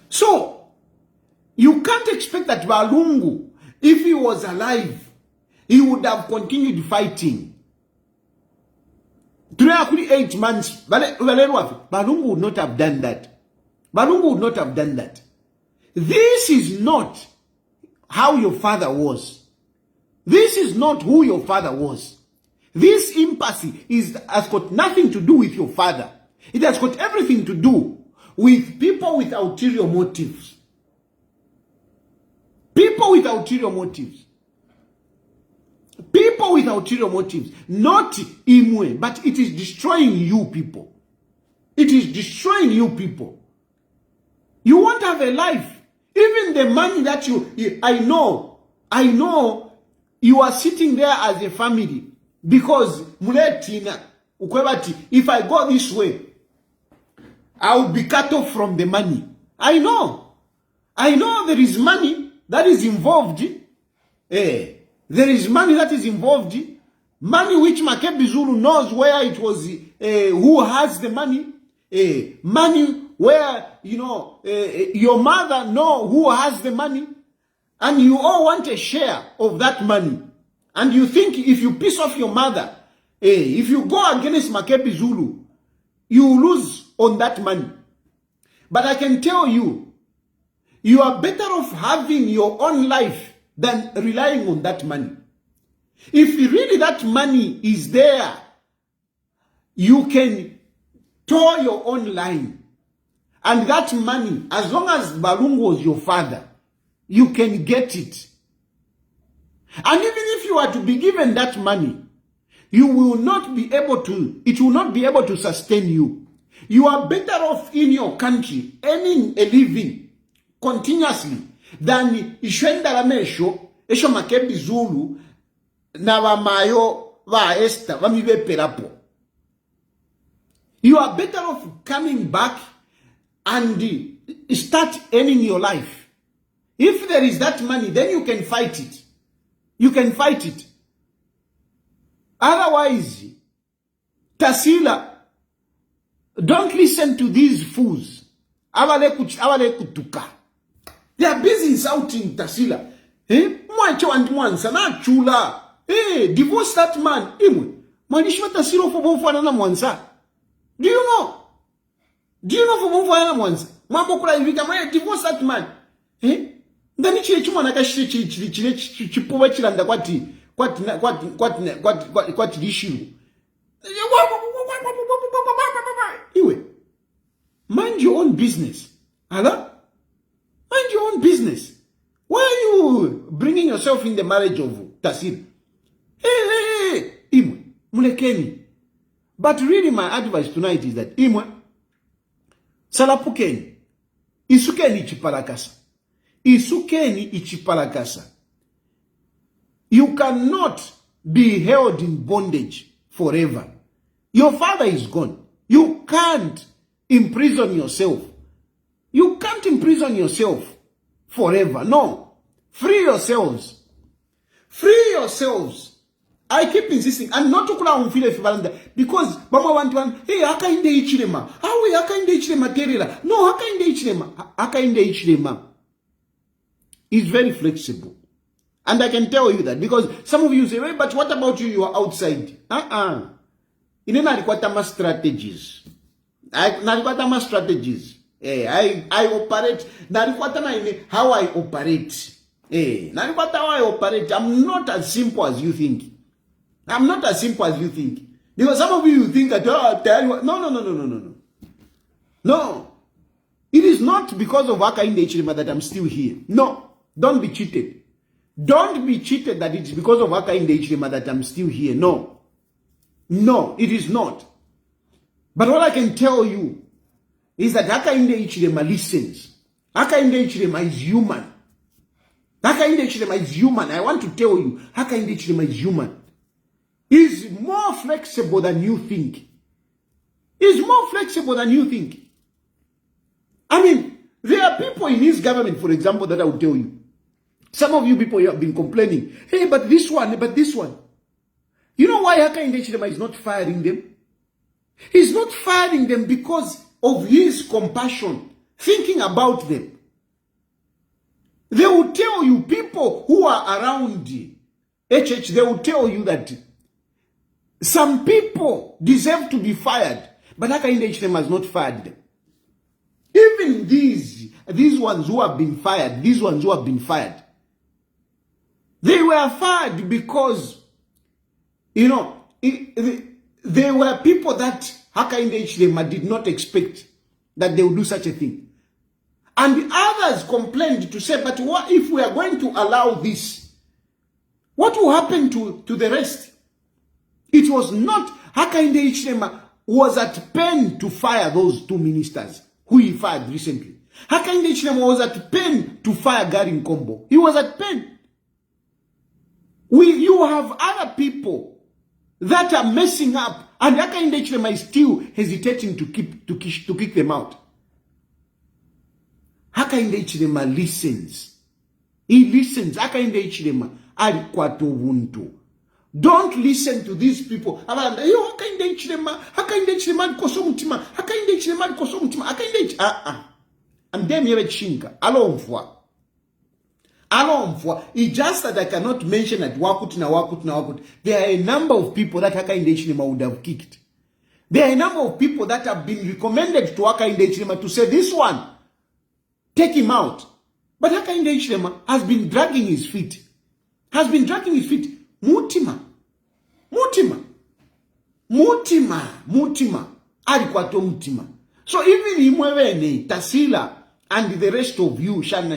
So, you can't expect that Balungu, if he was alive, he would have continued fighting. 8 months, Balungu would not have done that. Balungu would not have done that. This is not how your father was. This is not who your father was. This impasse has got nothing to do with your father. It has got everything to do with people with ulterior motives. People with ulterior motives. People with ulterior motives. Not Imwe, but it is destroying you people. It is destroying you people. You won't have a life. Even the money that I know you are sitting there as a family because if I go this way, I will be cut off from the money. I know there is money that is involved. There is money that is involved. Money which Makebi Zulu knows where it was, who has the money. Money where, your mother know who has the money. And you all want a share of that money. And you think if you piss off your mother, if you go against Makebi Zulu, you lose on that money. But I can tell you, you are better off having your own life than relying on that money. If really that money is there, you can tow your own line. And that money, as long as Balungu was your father, you can get it. And even if you are to be given that money, you will not be able to, it will not be able to sustain you. You are better off in your country, earning a living continuously, than ishwenda ramesho esho makebi Zulu na vamayo va Esther vamive perapo. You are better off coming back and start earning your life. If there is that money, then you can fight it. You can fight it. Otherwise, Tasila, don't listen to these fools. Awale kutuka. They are busy insulting Tasila. Mwacho and mwansa na chula. Divorce that man. Manishwa Tasila for mfana na mwansa. Do you know? Do you know for mfana na mwansa? Mambo kula hivika mwa divorce that man. Ndani chile chuma nakashi chile chipuwa chilanda kwati dishiru. Iwe. Mind your own business. Hello? Mind your own business. Why are you bringing yourself in the marriage of Tasila? Hey, Imwe, mulekeni. But really my advice tonight is that Imwe, salapukeni, isukeni ichiparakasa. Isukeni ichiparakasa. You cannot be held in bondage forever. Your father is gone. You can't imprison yourself. You can't imprison yourself forever. No. Free yourselves. Free yourselves. I keep insisting. And not to kula umfile fibalanda. Because mama want one, hey, haka inde ichilema. Awe haka inde ichilema terila. No, haka inde ichilema. Haka inde ichilema. It's very flexible. And I can tell you that. Because some of you say, hey, but what about you? You are outside. Inena alikwata strategies. Nalikwata strategies. I operate. Nalikwata how I operate. Nalikwata how I operate. I'm not as simple as you think. I'm not as simple as you think. Because some of you think that, no. No. It is not because of Aka in the Ichirema that I'm still here. No. Don't be cheated. Don't be cheated that it's because of Aka in the Ichirema that I'm still here. No. No, it is not. But what I can tell you is that Aka in the Ichirema listens. Aka in the Ichirema is human. Aka in the Ichirema is human. I want to tell you, Aka in the Ichirema is human. He's more flexible than you think. He's more flexible than you think. I mean, there are people in his government, for example, that I will tell you. Some of you people have been complaining, hey, but this one. You know why Aka Inde Ichirema is not firing them? He's not firing them because of his compassion, thinking about them. They will tell you, people who are around HH, they will tell you that some people deserve to be fired, but Aka Inde Ichirema has not fired them. Even these ones who have been fired, they were fired because, you know, they were people that Aka Inde Ichirema did not expect that they would do such a thing. And others complained to say, but what if we are going to allow this? What will happen to the rest? It was not, Aka Inde Ichirema was at pain to fire those two ministers who he fired recently. Aka Inde Ichirema was at pain to fire Gary Nkombo. He was at pain. You have other people that are messing up, and Aka Inde Ichirema is still hesitating to kick them out. Aka Inde Ichirema listens. He listens. Aka Inde Ichirema alikwata ubuntu. Don't listen to these people. Aka Inde Ichirema alikosa umutima. Aka Inde Ichirema alikosa umutima. Aka Inde Ichirema. And then you have chinga. Alomfwa. It's just that I cannot mention that Wakut. There are a number of people that Aka Inde Ichirema would have kicked. There are a number of people that have been recommended to Aka Inde Ichirema to say, this one, take him out. But Aka Inde Ichirema has been dragging his feet. Mutima. Alikwato mutima. So even Imwewene, Tasila, and the rest of you, Shan.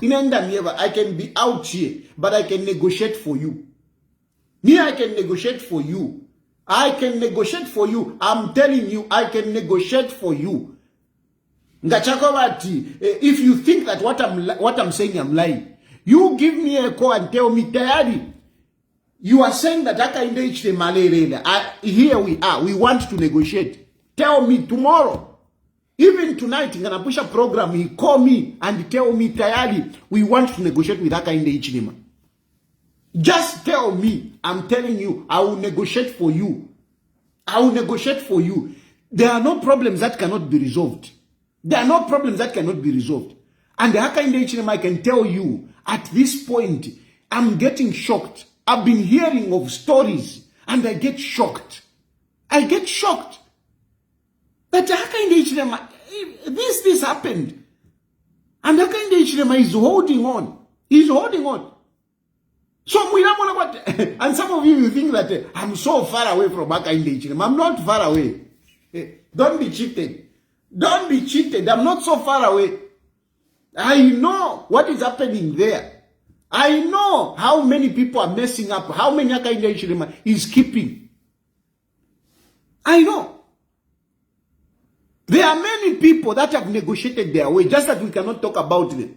I can be out here, but I can negotiate for you. I can negotiate for you. I'm telling you, I can negotiate for you. If you think that what I'm saying I'm lying, you give me a call and tell me, Tayari, you are saying that here we are, we want to negotiate. Tell me tomorrow. Even tonight, in a push-up program, he call me and tell me, Tayari, we want to negotiate with Aka in the Ichinema. Just tell me, I'm telling you, I will negotiate for you. I will negotiate for you. There are no problems that cannot be resolved. There are no problems that cannot be resolved. And the Haka in the H&M, I can tell you, at this point, I'm getting shocked. I've been hearing of stories, and I get shocked. I get shocked. That the Haka in the H&M, this happened. And Haka in the H&M is holding on. He's holding on. So, and some of you think that I'm so far away from Haka in the H&M. I'm not far away. Don't be cheated. Don't be cheated. I'm not so far away. I know what is happening there. I know how many people are messing up, how many Haka in the H&M is keeping. I know. There are many people that have negotiated their way, just that we cannot talk about them.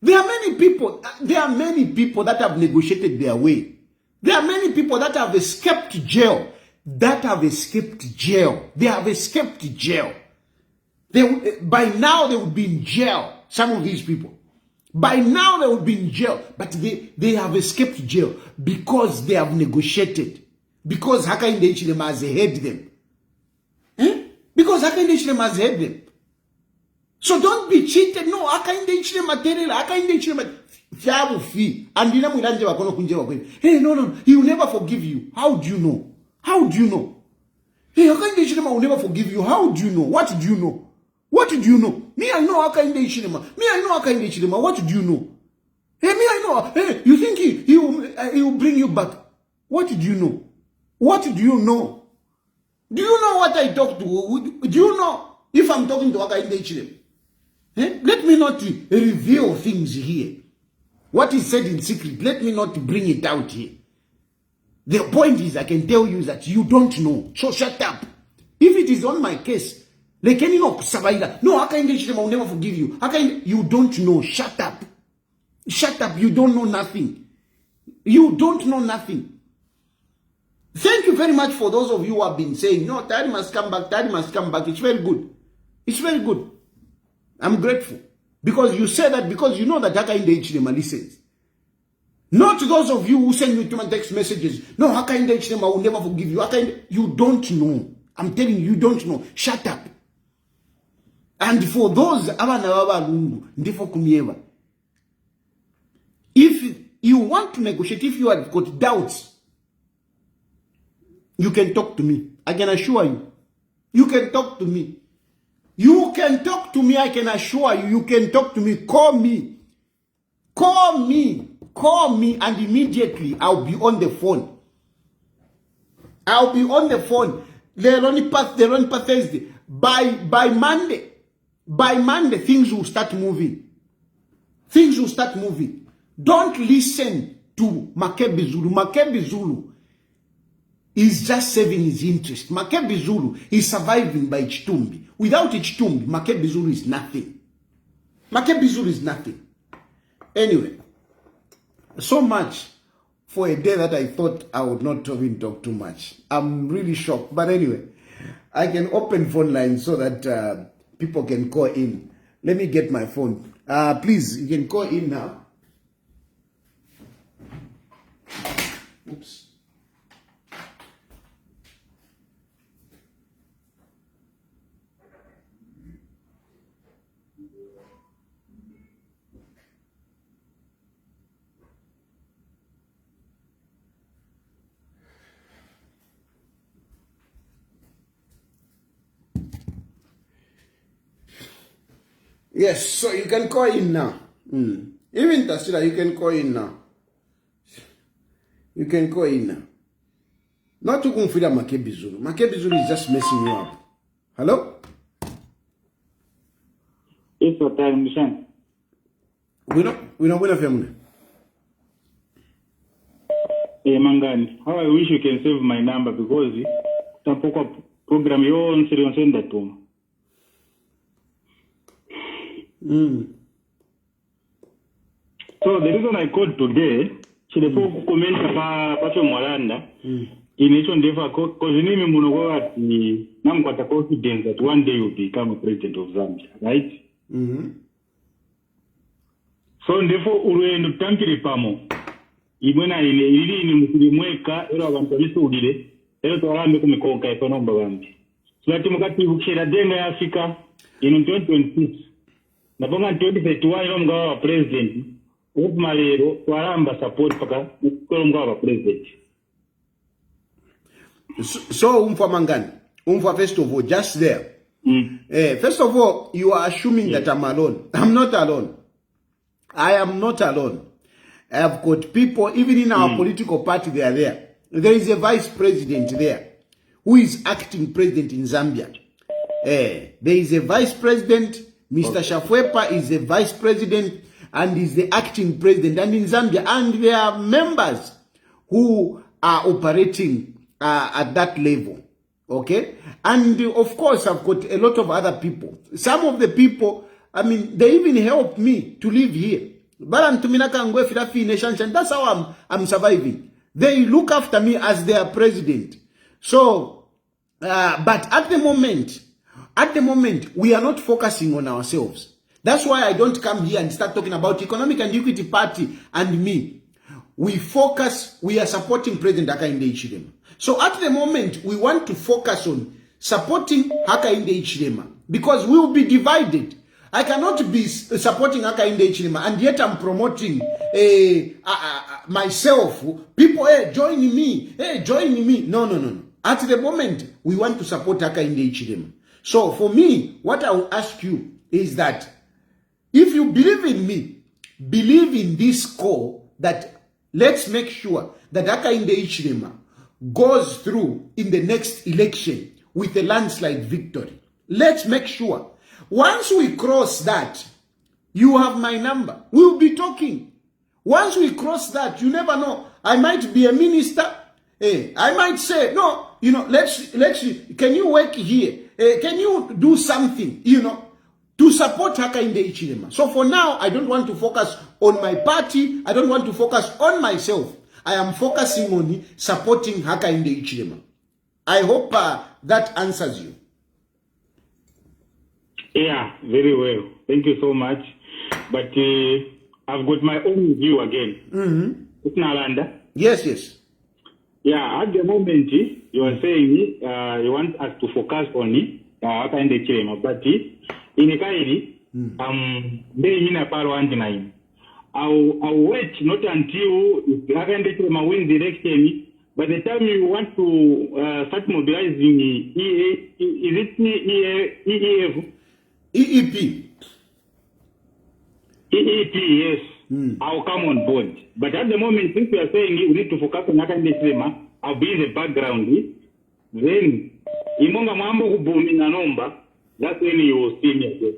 There are many people that have negotiated their way. There are many people that have escaped jail. They have escaped jail. By now they would be in jail. Some of these people. By now they would be in jail. But they have escaped jail because they have negotiated. Because Haka in the H&M has heard them. Because Haka in the H&M has heard them. So don't be cheated. No, Haka in the H&M material. Haka in the H&M. Hey, no. He will never forgive you. How do you know? How do you know? Hey, Haka in the H&M will never forgive you. How do you know? What do you know? What do you know? Me, I know Haka in the H&M. Me, I know Haka in the H&M. What do you know? Hey, me, I know. Hey, you think he will bring you back? What do you know? What do you know? Do you know what I talk to? Do you know if I'm talking to Haka in the H&M? Let me not reveal things here. What is said in secret, let me not bring it out here. The point is, I can tell you that you don't know. So shut up. If it is on my case, like any no, Haka in the H&M will never forgive you. You don't know. Shut up. Shut up. You don't know nothing. You don't know nothing. Thank you very much for those of you who have been saying, no, Daddy must come back. Daddy must come back. It's very good. It's very good. I'm grateful. Because you say that because you know that Haka in the H&M listens. Not those of you who send me text messages. No, Haka in the H&M will never forgive you. You don't know. I'm telling you, you don't know. Shut up. And for those, if you want to negotiate, if you have got doubts, you can talk to me. I can assure you. You can talk to me. You can talk to me, I can assure you. You can talk to me. Call me. Call me. Call me and immediately I'll be on the phone. I'll be on the phone. They're only past Thursday. By Monday, things will start moving. Things will start moving. Don't listen to Makebi Zulu. Makebi Zulu is just saving his interest. Makebi Zulu is surviving by Chitumbi. Without Chitumbi, Makebi Zulu is nothing. Makebi Zulu is nothing. Anyway, so much for a day that I thought I would not even talk too much. I'm really shocked. But anyway, I can open phone lines so that people can call in. Let me get my phone. Please, you can call in now. Oops. Yes, so you can call in now. Even Tasila, you can call in now. You can call in now. Not to confide Makebi Zulu. Makebi Zulu is just messing you up. Hello? It's what I'm saying. We know family. Hey, Mangani, how I wish you can save my number because tapoka program you on send that to me. So the reason I called today, chilefo comment pa Mwalanda, ination defa because nimi munogo ati namkwata confidence that one day you'll become a president of Zambia, right? So therefore urwendo tampire pamo. Imwena ile ili ni mkulimweka ero abantu bisugire ero twarambe kumikoka ekonomba bambi. So ati mukati bukira denga ya Afrika in 2026. Nabonga 2031 ero mgawa wa president. Malero twaramba support paka mukolo mgawa wa president. So Mangani, first of all, just there. First of all, you are assuming that I'm alone. I'm not alone. I am not alone. I have got people, even in our political party, they are there. There is a vice president there, who is acting president in Zambia. There is a vice president, Mr. Shafwepa is a vice president, and is the acting president, and in Zambia, and there are members who are operating at that level. Okay? And of course, I've got a lot of other people. Some of the people, I mean, they even help me to live here. That's how I'm surviving. They look after me as their president. So, but at the moment, we are not focusing on ourselves. That's why I don't come here and start talking about Economic and Equity Party and me. We are supporting President Hakainde Hichilema. So at the moment, we want to focus on supporting Hakainde Hichilema because we will be divided. I cannot be supporting Hakainde Hichilema and yet I'm promoting myself. People, join me. No. At the moment, we want to support Hakainde Hichilema. So for me, what I will ask you is that if you believe in me, believe in this call that let's make sure that Hakainde Hichilema goes through in the next election with a landslide victory. Let's make sure. Once we cross that, you have my number. We'll be talking. Once we cross that, you never know. I might be a minister. I might say, no, let's, can you work here? Can you do something, to support Hakainde Hichilema? So for now, I don't want to focus on my party. I don't want to focus on myself. I am focusing on supporting Hakainde Hichilema. I hope that answers you. Yeah, very well. Thank you so much. But I've got my own view again. It's Nalanda. Yes. Yeah, at the moment, you are saying you want us to focus on Hakainde Hichilema. But in a Kairi, being in a Parwantinine. I'll wait not until Hakainde Hichilema wins the election. By the time you want to start mobilizing EEP, yes. I'll come on board. But at the moment, since we are saying we need to focus on Hakainde Hichilema, I'll be in the background. Then, imonga mambo kubumi na nomba, that's when you will see me again.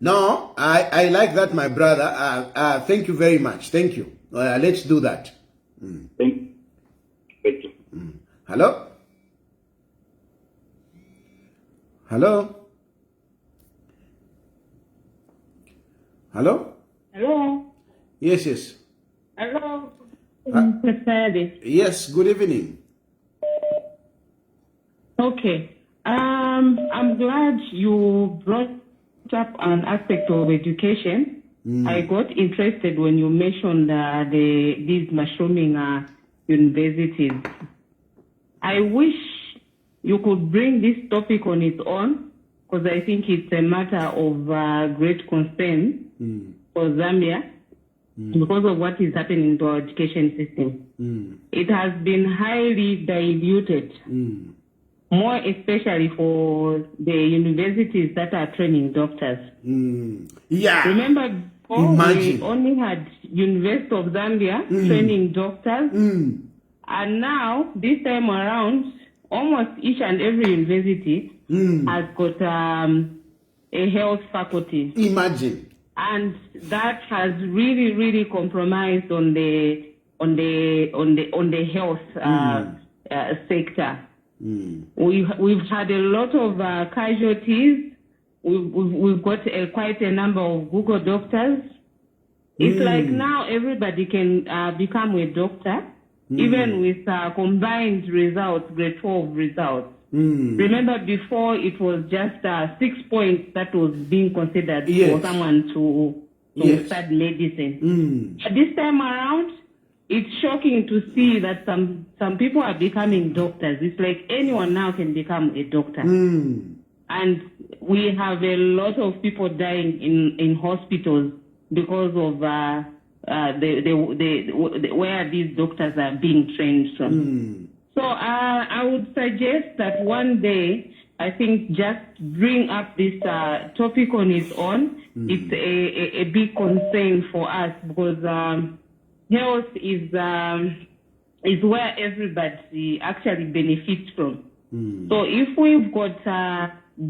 No, I like that, my brother. Thank you very much. Thank you. Let's do that. Thank you. Hello? Hello? Yes. Hello. Yes, good evening. Okay. I'm glad you brought up an aspect of education. I got interested when you mentioned these mushrooming universities. I wish you could bring this topic on its own, because I think it's a matter of great concern for Zambia because of what is happening to our education system. It has been highly diluted, more especially for the universities that are training doctors. Yeah. Remember before, we only had University of Zambia training doctors. And now, this time around, almost each and every university has got a health faculty. Imagine. And that has really compromised on the health sector. We've had a lot of casualties we've got quite a number of Google doctors. It's like now everybody can become a doctor, even with combined results, grade 12 results. Remember before it was just 6 points that was being considered for someone to study medicine. But this time around, it's shocking to see that some people are becoming doctors. It's like anyone now can become a doctor. And we have a lot of people dying in hospitals because of where these doctors are being trained from. So I would suggest that one day, I think just bring up this topic on its own. It's a big concern for us because health is where everybody actually benefits from. So if we've got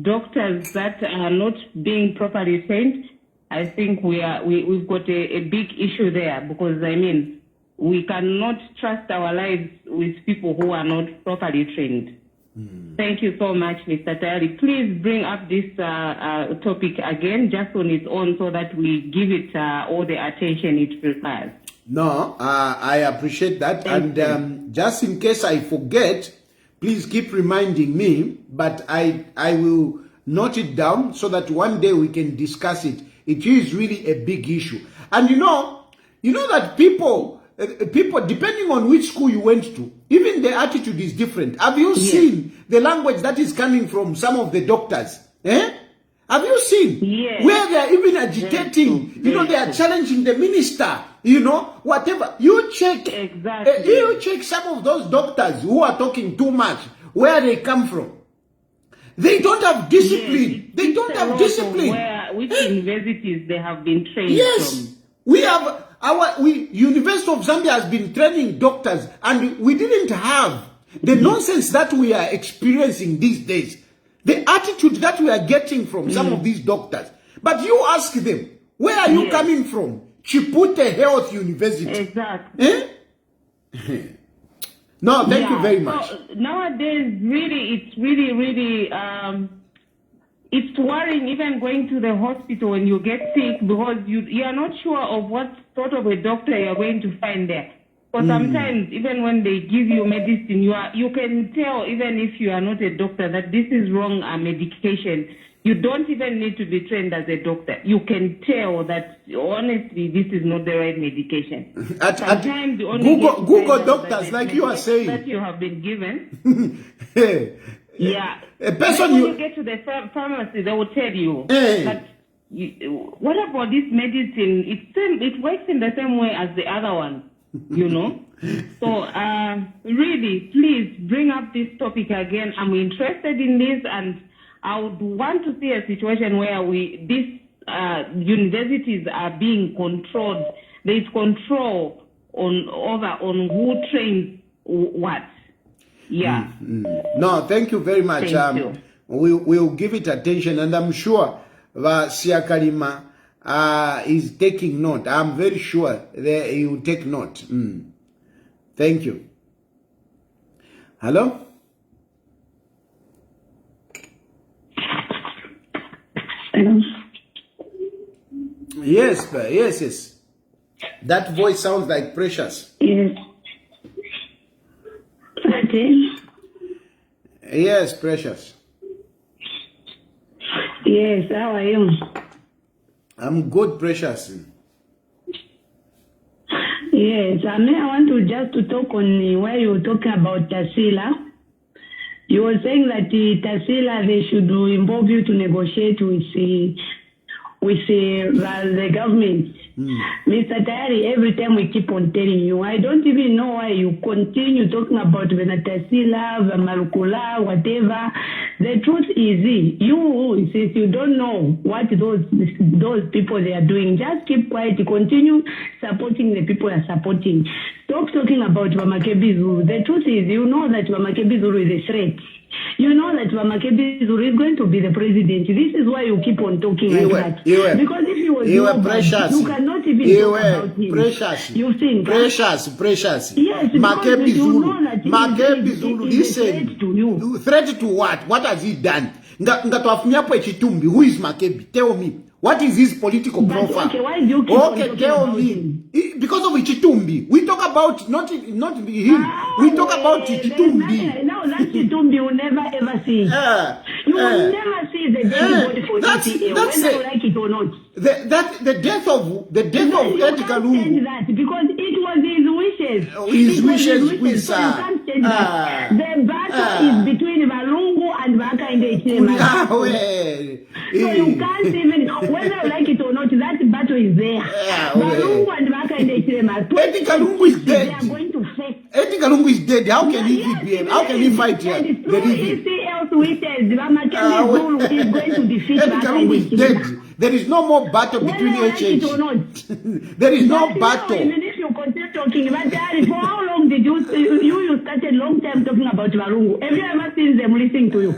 doctors that are not being properly trained, I think we've got a big issue there, because I mean we cannot trust our lives with people who are not properly trained. Thank you so much, Mr. Tayari. Please bring up this topic again, just on its own, so that we give it all the attention it requires. No, I appreciate that. Thank and just in case I forget, please keep reminding me, but I will note it down so that one day we can discuss it. It is really a big issue. And you know that people, depending on which school you went to, even the attitude is different. Have you seen the language that is coming from some of the doctors? Have you seen? Where they are even agitating, they are challenging the minister, whatever. You check, you check some of those doctors who are talking too much, where they come from. They don't have discipline. They don't have discipline. Which universities they have been trained from. We have University of Zambia has been training doctors, and we didn't have the nonsense that we are experiencing these days. The attitude that we are getting from some of these doctors. But you ask them, where are you coming from? Chipute Health University. Exactly. No, thank you very much. So nowadays, it's really, it's worrying even going to the hospital when you get sick, because you are not sure of what sort of a doctor you are going to find there. So sometimes, even when they give you medicine, you can tell, even if you are not a doctor, that this is wrong medication. You don't even need to be trained as a doctor. You can tell that, honestly, this is not the right medication. Sometimes you only Google doctors, like you are saying, that you have been given. A person when you get to the pharmacy, they will tell you that what about this medicine? It works in the same way as the other one, So really, please bring up this topic again. I'm interested in this, and I would want to see a situation where these universities are being controlled. There is control on who trains what. No, thank you very much. Thank you. We'll give it attention, and I'm sure Siakalima is taking note. I'm very sure that he will take note. Thank you. Hello? Hello? Yes. That voice sounds like Precious. Yes. Yes, Precious. Yes, how are you? I'm good, Precious. Yes, I want to talk on where you were talking about Tasila. You were saying that Tasila, they should involve you to negotiate with the government. Mr. Tayari, every time we keep on telling you, I don't even know why you continue talking about Tasila, Malukula, whatever. The truth is, since you don't know what those people they are doing, just keep quiet, continue supporting the people you are supporting. Stop talking about Wamakebi Zulu. The truth is, you know that Wamakebi Zulu is a threat. You know that Wamakebi Zulu is going to be the president. This is why you keep on talking like that. Because if you was Precious, you cannot even talk about him. Precious. You think? Precious. Yes, Makebi you Zulu. know that Makebi Zulu. is a threat to you. Threat to what? What has he done? Ngatwafunyapo echitumbi. Who is Makebi? Tell me. What is his political profile? Okay, why do you keep on talking tell about me. him? Because of Chitumbi. We talk about not him. We talk about Chitumbi. Now that Chitumbi will never ever see. You will never see the dead body for ECA, whether you like it or not. The death of Edgar Lungu. That because it was his wishes. His wishes. So you can't change that. The battle is between Valungu and Bakainde Chilema. So you can't even, whether you like it or not, that battle is there. Valungu and Bakainde Chilema. Edgar Lungu is dead. They are going to face. Edgar Lungu is dead. How can he How can he fight here? Through ECL's wishes, Ramakemi Zulu is going to defeat Edgar Lungu is dead. There is no more battle between HH. There is no battle. Even if you continue talking, but for how long did you started long time talking about Valungu? Have you ever seen them listening to you?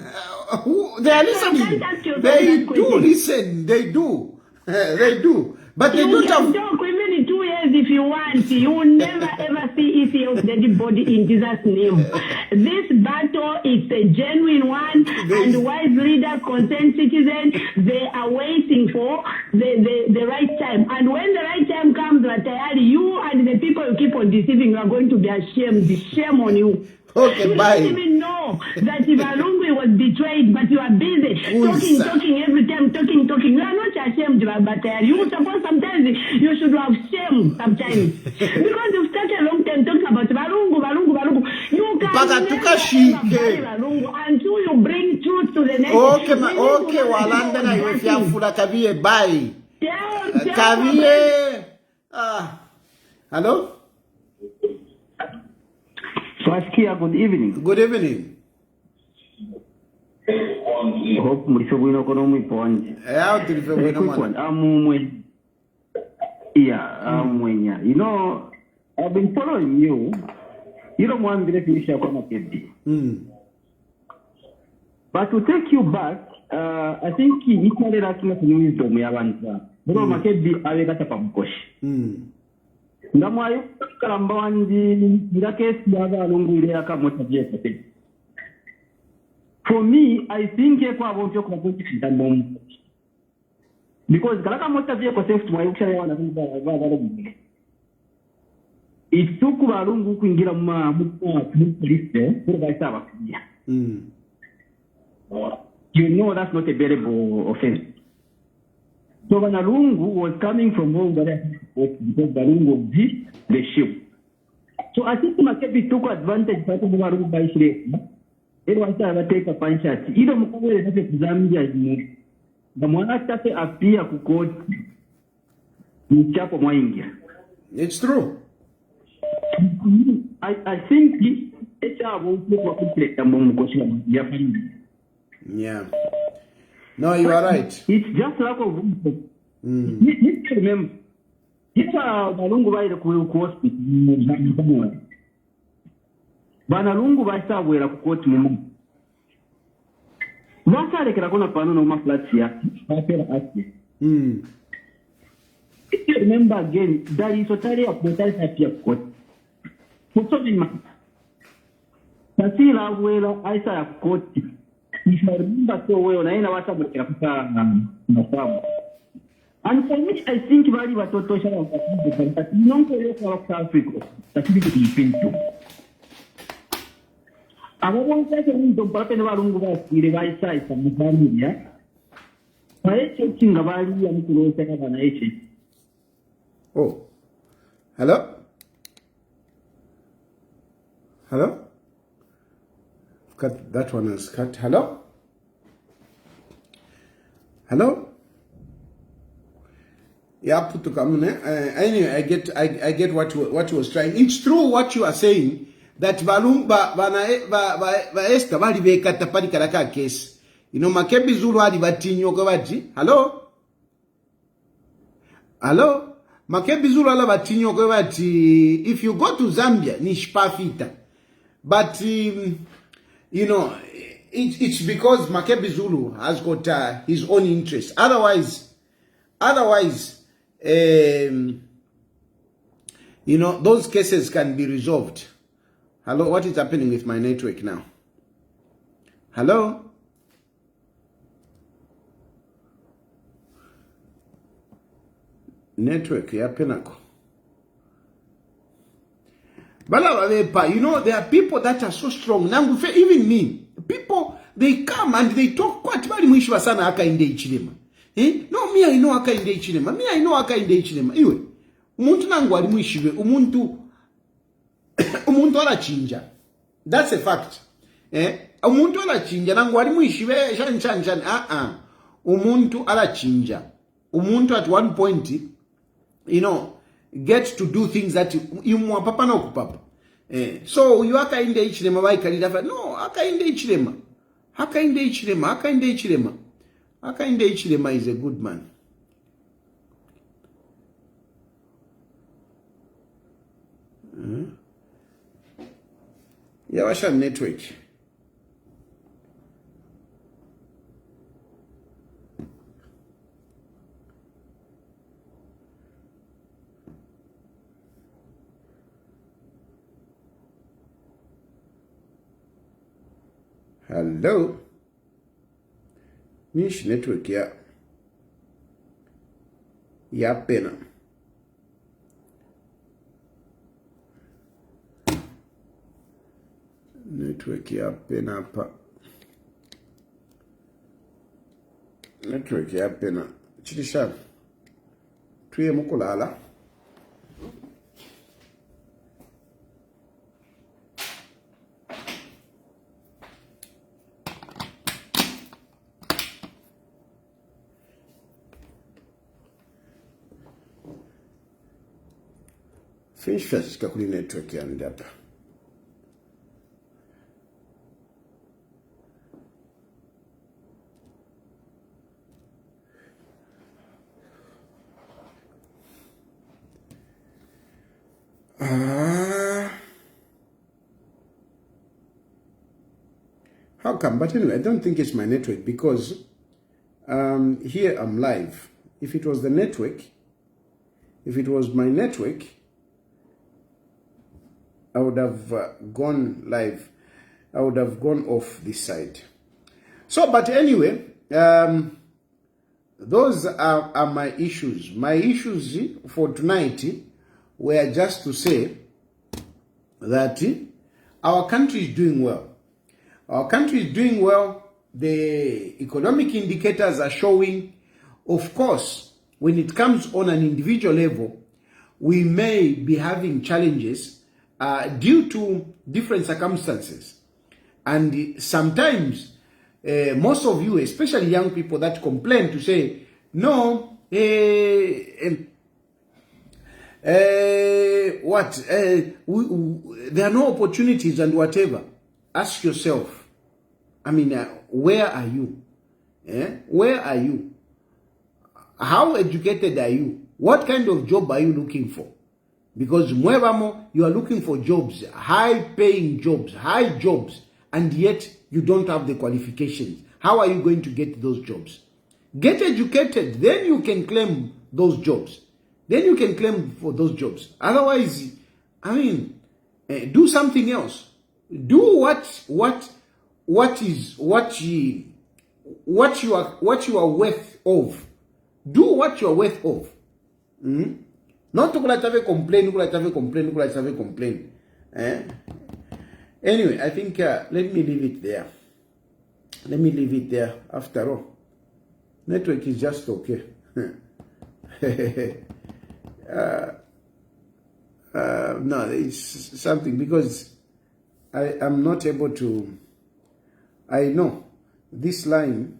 They are listening. They do listen. They do. They do. But they don't have... talk even in 2 years if you want. You will never ever see ECL's dead body in Jesus' name. This battle is a genuine one, and wise leaders, concerned citizens, they are waiting for the right time. And when the right time comes, Latayari, you and the people you keep on deceiving are going to be ashamed. Shame on you. Okay, you bye. don't even know that Valungu was betrayed, but you are busy talking every time, talking. You are not ashamed, but you suppose sometimes you should have shame sometimes because you started a long time talking about Valungu. You can never Valungu until you bring truth to the nation. Okay, Walanda na yofyafula Kaviye, bye. Kaviye. Hello? Swaskia, good evening. Good evening. Hope Murisogino Konomi Point. How do you feel? You know, I've been following you. You don't want me to finish your comedy. But to take you back, I think it's not a lucky wisdom. Bro, Makebi, I got a pamkosh. Ndamwayo kalamba wanji ndakesi yaga Lungu ile akamota jefe. For me, I think kwa bonjo kwa kuchita mom. Because kalaka mota vye kwa safe mwayo kushaya wana vada. It took Lungu kuingira police for baisaba kuja. You know that's not a bearable offense. So when Lungu was coming from home, because Lungu was the ship. So I think Makebi took advantage of Lungu by slave. Everyone said, I take a punch at either Mukwe has a Zambia. The Monastate appear to court in Chapo Moingia. It's true. I think it's a complete among Koshima. Yeah. No, you are right. It's just lack of you remember, if Balungu by the coast, Banalungu by Sawera court Mumu. What are the Karakona Pano Maplatia? If you remember again, there is a tally of the type of court. For something, Tasila, well, I saw a court. If I remember so well, I know what I'm going to and for which I think very much what social of but non South Africa, that's really to I want to say to Papa Valungu the right side from the family. I talking about you to an age. Oh, hello? Hello? Cut that one is cut. Hello? Hello? Yeah, put to come. Anyway, I get what you was trying. It's true what you are saying that Valunga Esther Valive Katapani Karaka case. You know, Makebi Zulu Adi Batinyo Gavaji. Hello? Hello? Makebi Zulu Batinyo Gavaji. If you go to Zambia, Nishpafita. But you know, it's because Makebi Zulu has got his own interest. Otherwise, you know, those cases can be resolved. Hello, what is happening with my network now? Hello? network ya penako. You know, there are people that are so strong. Even me, people, they come and they talk quite bali mwishiwa sana haka inde ichilema. No, me I know haka inde ichilema. Me I know haka inde ichilema. Iwe, umuntu nangu wali mwishiwe, umuntu ala chinja. That's a fact. Umuntu ala chinja, nangu wali mwishiwe, shan. Umuntu ala chinja. Umuntu at one point, you know, get to do things that you papa no kupapa. So you haka inde ichilema bai kalida. No, haka inde ichilema. Haka inde ichilema is a good man. Yeah, what's your network? Hello? Nish network ya. Ya pena. Network ya pena pa. Network ya pena. Chilisha. Tuye mukulala. Finish first kakuli network ya ndapa. How come? But anyway, I don't think it's my network because here I'm live. If it was the network, if it was my network, I would have gone live. I would have gone off this side. So, but anyway, those are my issues. My issues for tonight were just to say that our country is doing well. Our country is doing well. The economic indicators are showing. Of course, when it comes on an individual level, we may be having challenges due to different circumstances. And sometimes, most of you, especially young people that complain to say, no, there are no opportunities and whatever. Ask yourself, I mean, where are you? Where are you? How educated are you? What kind of job are you looking for? Because you are looking for jobs, high-paying jobs, high jobs, and yet you don't have the qualifications. How are you going to get those jobs? Get educated, then you can claim those jobs. Then you can claim for those jobs. Otherwise, I mean, do something else. Do what you are worth of. Do what you are worth of. Not to complain. Anyway, I think let me leave it there. Let me leave it there. After all, network is just okay. No, it's something because I am not able to. I know this line.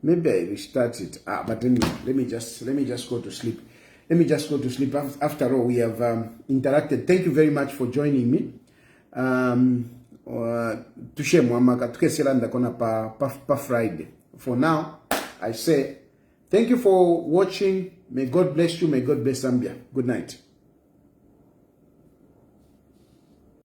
Maybe I restart it. But anyway, let me just go to sleep. Let me just go to sleep. After all, we have interacted. Thank you very much for joining me. Tushe mwamaka tukeselanda kona pa Friday. For now, I say thank you for watching. May God bless you. May God bless Zambia. Good night.